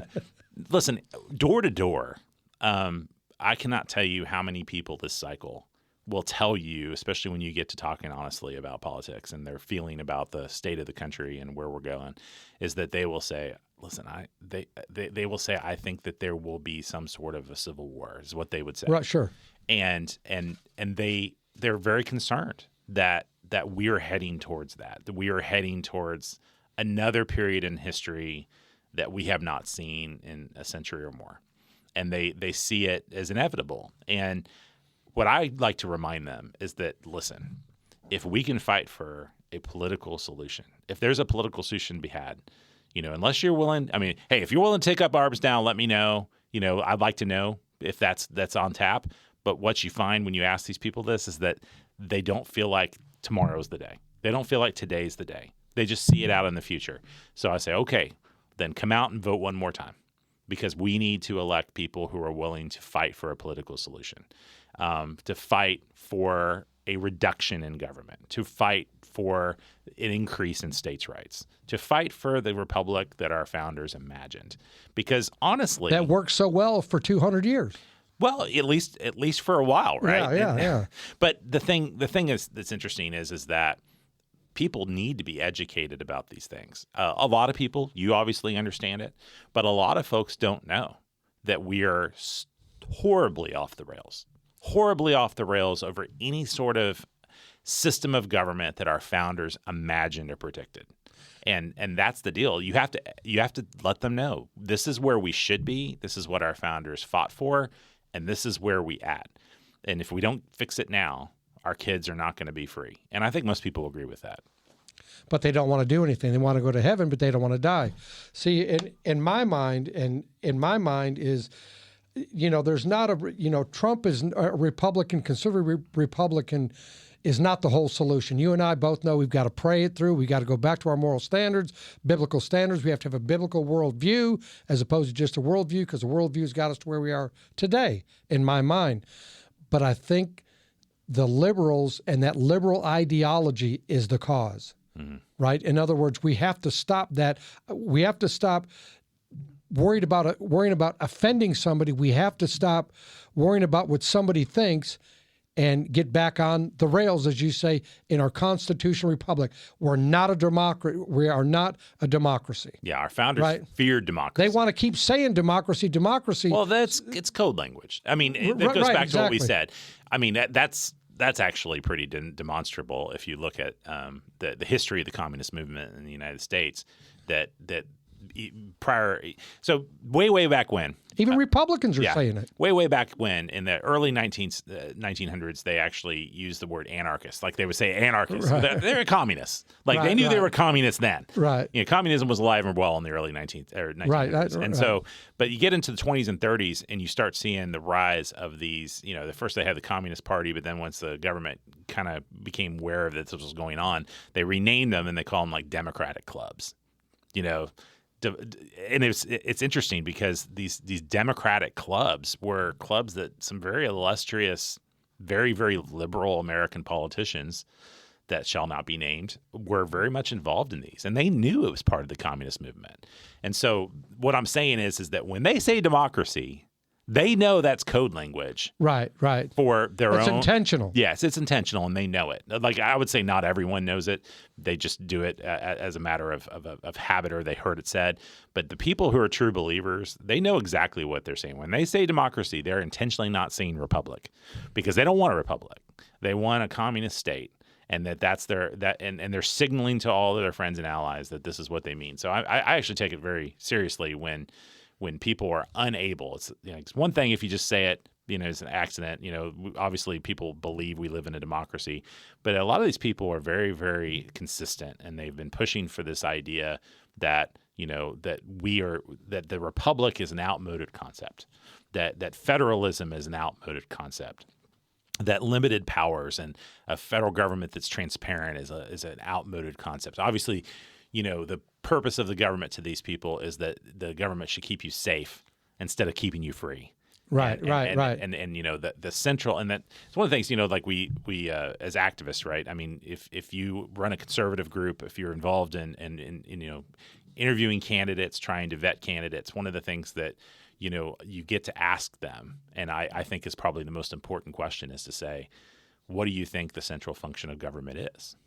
listen, door to door, I cannot tell you how many people this cycle will tell you, especially when you get to talking honestly about politics and their feeling about the state of the country and where we're going, is that they will say, listen, they will say, I think that there will be some sort of a civil war, is what they would say. Right, sure. And they're very concerned that we are heading towards that we are heading towards another period in history that we have not seen in a century or more. And they see it as inevitable. And what I like to remind them is that, listen, if we can fight for a political solution, if there's a political solution to be had, unless you're willing, hey, if you're willing to take up arms now, let me know. I'd like to know if that's on tap. But what you find when you ask these people this is that they don't feel like tomorrow's the day. They don't feel like today's the day. They just see it out in the future. So I say, okay, then come out and vote one more time, because we need to elect people who are willing to fight for a political solution, to fight for a reduction in government, to fight for an increase in states' rights, to fight for the republic that our founders imagined. Because honestly, that worked so well for 200 years. Well, at least for a while, right? Yeah. But the thing that's interesting is that people need to be educated about these things. A lot of people, you obviously understand it, but a lot of folks don't know that we are horribly off the rails over any sort of system of government that our founders imagined or predicted. And that's the deal. You have to let them know this is where we should be. This is what our founders fought for, and this is where we at. And if we don't fix it now, our kids are not going to be free. And I think most people agree with that. But they don't want to do anything. They want to go to heaven, but they don't want to die. See, in my mind is, there's not a, Trump is a Republican, conservative Republican is not the whole solution. You and I both know we've got to pray it through. We've got to go back to our moral standards, biblical standards. We have to have a biblical worldview as opposed to just a worldview, because the worldview's got us to where we are today, in my mind. But I think the liberals and that liberal ideology is the cause, right? In other words, we have to stop that. We have to stop worrying about offending somebody. We have to stop worrying about what somebody thinks and get back on the rails, as you say, in our constitutional republic. We're not a democracy. We are not a democracy. Yeah, our founders feared democracy. They want to keep saying democracy. Well, it's code language. It goes back to what we said. That's actually pretty demonstrable if you look at the history of the communist movement in the United States. That prior, so way back when, even Republicans are saying it. Way back when, in the early 1900s, they actually used the word anarchist. Like they would say anarchists. Right. They're communists. Like they knew they were communists then. Right. Communism was alive and well in the early 1900s. And so, but you get into the 20s and 30s, and you start seeing the rise of these. First they had the Communist Party, but then once the government kind of became aware of this was going on, they renamed them and they call them like democratic clubs. And it's interesting because these democratic clubs were clubs that some very illustrious, very, very liberal American politicians that shall not be named were very much involved in these. And they knew it was part of the communist movement. And so what I'm saying is that when they say democracy, They know that's code language Right. for their It's own. intentional. Yes, it's intentional, and they know it. Like, I would say not everyone knows it. They just do it as a matter of habit, or they heard it said. But the people who are true believers, they know exactly what they're saying. When they say democracy, they're intentionally not saying republic, because they don't want a republic. They want a communist state. And that's and they're signaling to all of their friends and allies that this is what they mean. So I actually take it very seriously when people are unable. It's one thing if you just say it, it's an accident. Obviously people believe we live in a democracy, but a lot of these people are very, very consistent, and they've been pushing for this idea that that the republic is an outmoded concept, that federalism is an outmoded concept, that limited powers and a federal government that's transparent is an outmoded concept. Obviously, the purpose of the government to these people is that the government should keep you safe instead of keeping you free. Right. And the central, and that it's one of the things, like we as activists, right? I mean, if you run a conservative group, if you're involved in interviewing candidates, trying to vet candidates, one of the things that you get to ask them, and I think is probably the most important question, is to say, what do you think the central function of government is?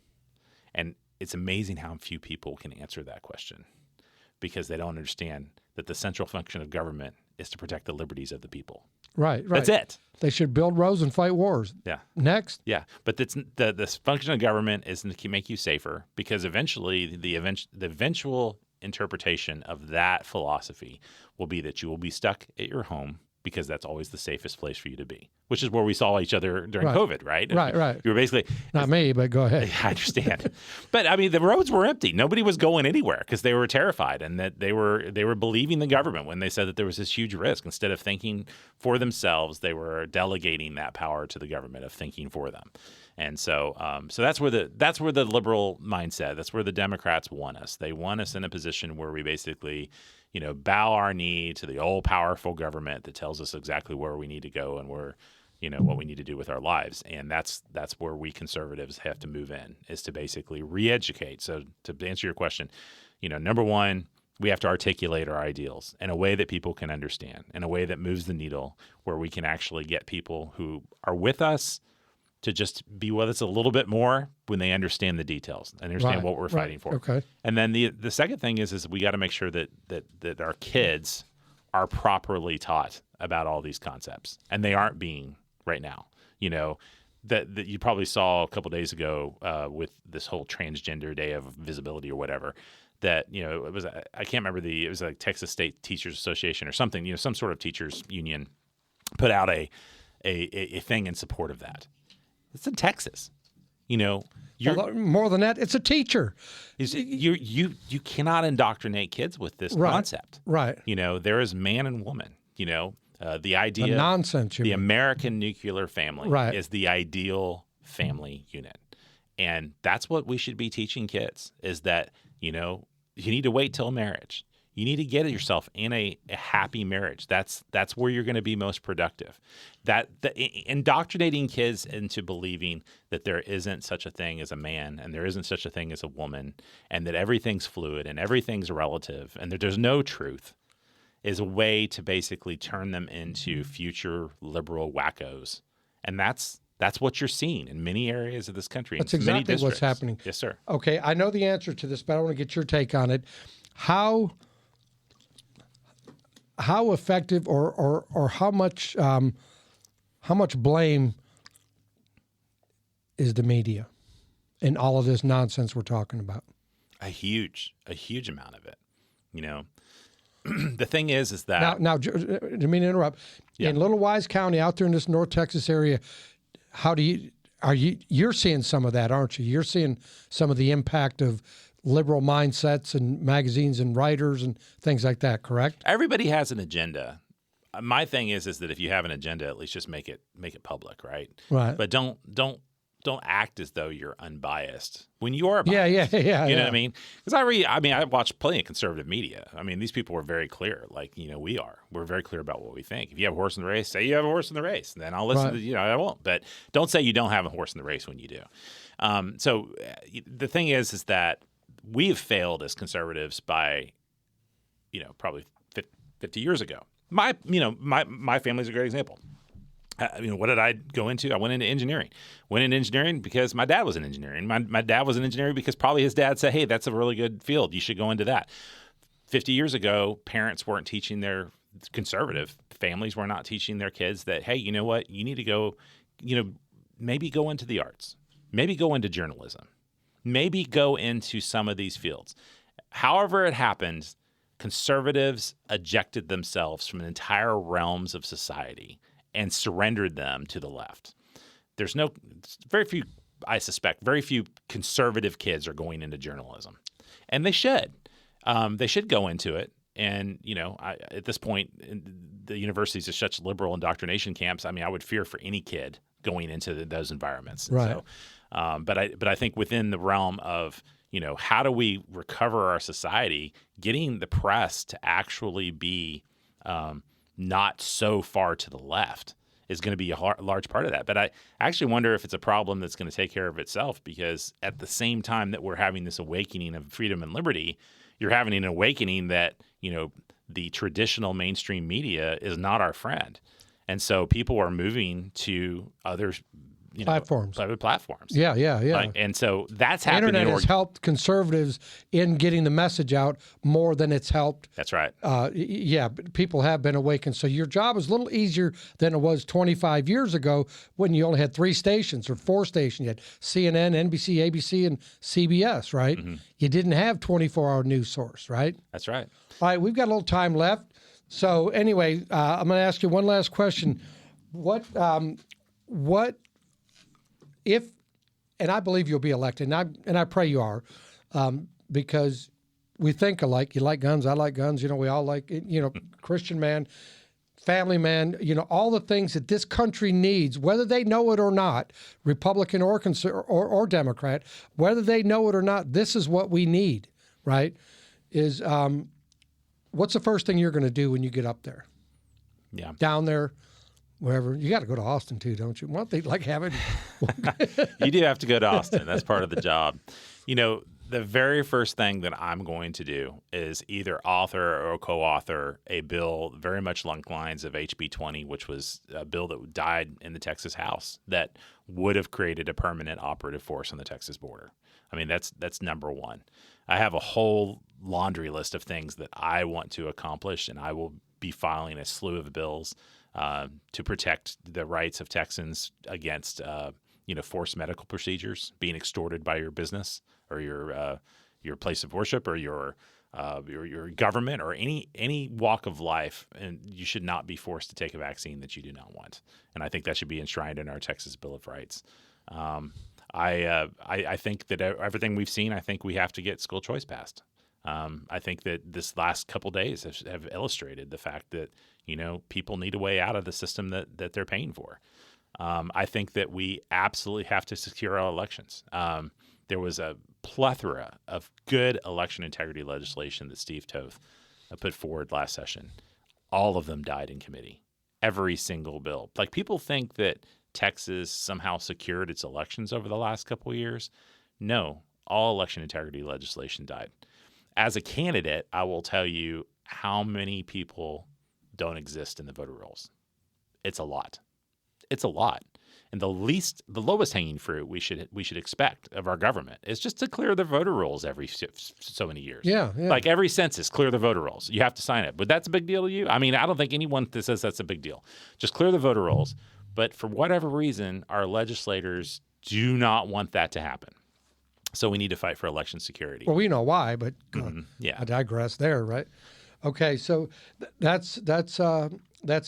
And it's amazing how few people can answer that question, because they don't understand that the central function of government is to protect the liberties of the people. Right. That's it. They should build roads and fight wars. Yeah. Next. Yeah. But the function of government is to make you safer, because eventually the eventual interpretation of that philosophy will be that you will be stuck at your home, because that's always the safest place for you to be, which is where we saw each other during COVID, right? Right. You were basically not me, but go ahead. I understand. But I mean, the roads were empty. Nobody was going anywhere because they were terrified, and that they were believing the government when they said that there was this huge risk. Instead of thinking for themselves, they were delegating that power to the government of thinking for them. And so that's where the liberal mindset, that's where the Democrats want us. They want us in a position where we basically, bow our knee to the all-powerful government that tells us exactly where we need to go and where, what we need to do with our lives. And that's where we conservatives have to move in, is to basically re-educate. So to answer your question, number one, we have to articulate our ideals in a way that people can understand, in a way that moves the needle, where we can actually get people who are with us to just be with us a little bit more when they understand the details and understand what we're fighting for. Okay. And then the second thing is we got to make sure that our kids are properly taught about all these concepts, and they aren't being right now. That you probably saw a couple days ago with this whole transgender day of visibility or whatever. That it was I can't remember it was like Texas State Teachers Association or something. Some sort of teachers union put out a thing in support of that. It's in Texas. More than that, it's a teacher. You cannot indoctrinate kids with this concept. Right. There is man and woman. The idea, the nonsense. The American nuclear family is the ideal family unit, and that's what we should be teaching kids. Is that you need to wait till marriage. You need to get yourself in a happy marriage. That's where you're going to be most productive. Indoctrinating kids into believing that there isn't such a thing as a man and there isn't such a thing as a woman, and that everything's fluid and everything's relative and that there's no truth, is a way to basically turn them into future liberal wackos. And that's what you're seeing in many areas of this country. That's in many exactly what's districts. happening. Yes, sir. Okay, I know the answer to this, but I want to get your take on it. How effective or how much blame is the media in all of this nonsense we're talking about? A huge amount of it. The thing is that now, didn't mean to interrupt. Yeah. In Little Wise County, out there in this North Texas area, you're seeing some of that, aren't you? You're seeing some of the impact of liberal mindsets and magazines and writers and things like that, correct? Everybody has an agenda. My thing is that if you have an agenda, at least just make it public, right? Right. But don't act as though you're unbiased when you are biased. Yeah. You know what I mean? Because I watch plenty of conservative media. I mean, these people are very clear, like we are. We're very clear about what we think. If you have a horse in the race, say you have a horse in the race, and then I'll listen. Right. To I won't. But don't say you don't have a horse in the race when you do. So the thing is that we have failed as conservatives by, probably 50 years ago. My family's a great example. What did I go into? I went into engineering. Went into engineering because my dad was in engineering. My dad was in engineering because probably his dad said, hey, that's a really good field. You should go into that. 50 years ago, parents weren't teaching their conservative families were not teaching their kids that, hey, you know what? You need to go, maybe go into the arts. Maybe go into journalism. Maybe go into some of these fields. However it happened, conservatives ejected themselves from entire realms of society and surrendered them to the left. Very few conservative kids are going into journalism, and they should. They should go into it. And, at this point, the universities are such liberal indoctrination camps. I mean, I would fear for any kid going into those environments. And right. But I think within the realm of, how do we recover our society, getting the press to actually be not so far to the left is going to be a large part of that. But I actually wonder if it's a problem that's going to take care of itself, because at the same time that we're having this awakening of freedom and liberty, you're having an awakening that, the traditional mainstream media is not our friend. And so people are moving to other platforms. Private platforms. Yeah. And so that's happening. Internet has helped conservatives in getting the message out more than it's helped. That's right. People have been awakened. So your job is a little easier than it was 25 years ago when you only had 3 stations or 4 stations. You had CNN, NBC, ABC, and CBS, right? Mm-hmm. You didn't have 24-hour news source, right? That's right. All right, we've got a little time left. So anyway, I'm going to ask you one last question. What if, and I believe you'll be elected, and I pray you are, because we think alike. You like guns, I like guns. We all like, Christian man, family man, all the things that this country needs, whether they know it or not, Republican or Democrat, whether they know it or not, this is what we need, right? Is what's the first thing you're going to do when you get up there? Yeah. Down there. Wherever. You got to go to Austin too, don't you? Won't they have it? You do have to go to Austin. That's part of the job. The very first thing that I'm going to do is either author or co-author a bill very much along the lines of HB 20, which was a bill that died in the Texas House that would have created a permanent operative force on the Texas border. I mean, that's number one. I have a whole laundry list of things that I want to accomplish, and I will be filing a slew of bills to protect the rights of Texans against, forced medical procedures, being extorted by your business or your place of worship or your government or any walk of life, and you should not be forced to take a vaccine that you do not want. And I think that should be enshrined in our Texas Bill of Rights. I think that everything we've seen, I think we have to get school choice passed. I think that this last couple days have illustrated the fact that, people need a way out of the system that they're paying for. I think that we absolutely have to secure our elections. There was a plethora of good election integrity legislation that Steve Toth put forward last session. All of them died in committee. Every single bill. Like, people think that Texas somehow secured its elections over the last couple of years. No, all election integrity legislation died. As a candidate, I will tell you how many people don't exist in the voter rolls. It's a lot. It's a lot. And the lowest hanging fruit we should expect of our government is just to clear the voter rolls every so many years. Yeah. Like every census, clear the voter rolls. You have to sign it. But that's a big deal to you? I mean, I don't think anyone that says that's a big deal. Just clear the voter rolls. But for whatever reason, our legislators do not want that to happen. So we need to fight for election security. Well, we know why, but yeah, I digress there, right? Okay, so that's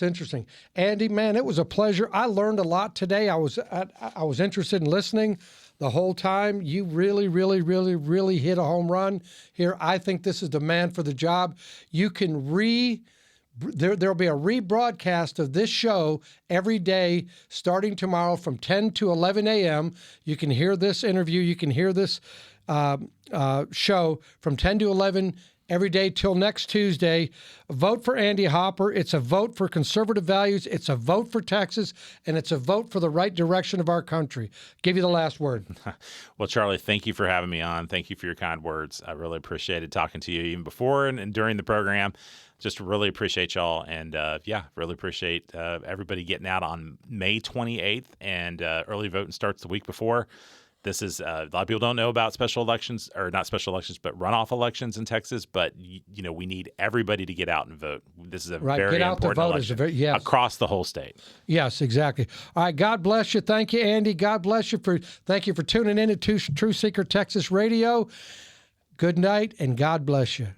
interesting. Andy, man, it was a pleasure. I learned a lot today. I was interested in listening the whole time. You really, really, really, really hit a home run here. I think this is the man for the job. You can there'll be a rebroadcast of this show every day starting tomorrow from 10 to 11 a.m. You can hear this interview. You can hear this show from 10 to 11 every day till next Tuesday. Vote for Andy Hopper. It's a vote for conservative values. It's a vote for Texas, and it's a vote for the right direction of our country. Give you the last word. Well, Charlie, thank you for having me on. Thank you for your kind words. I really appreciated talking to you even before and during the program. Just really appreciate y'all. And really appreciate everybody getting out on May 28th, and early voting starts the week before. This is a lot of people don't know about special elections, or not special elections, but runoff elections in Texas. But we need everybody to get out and vote. This is a very get out important to vote election yes. across the whole state. Yes, exactly. All right. God bless you. Thank you, Andy. God bless you thank you for tuning in to True Seeker Texas Radio. Good night, and God bless you.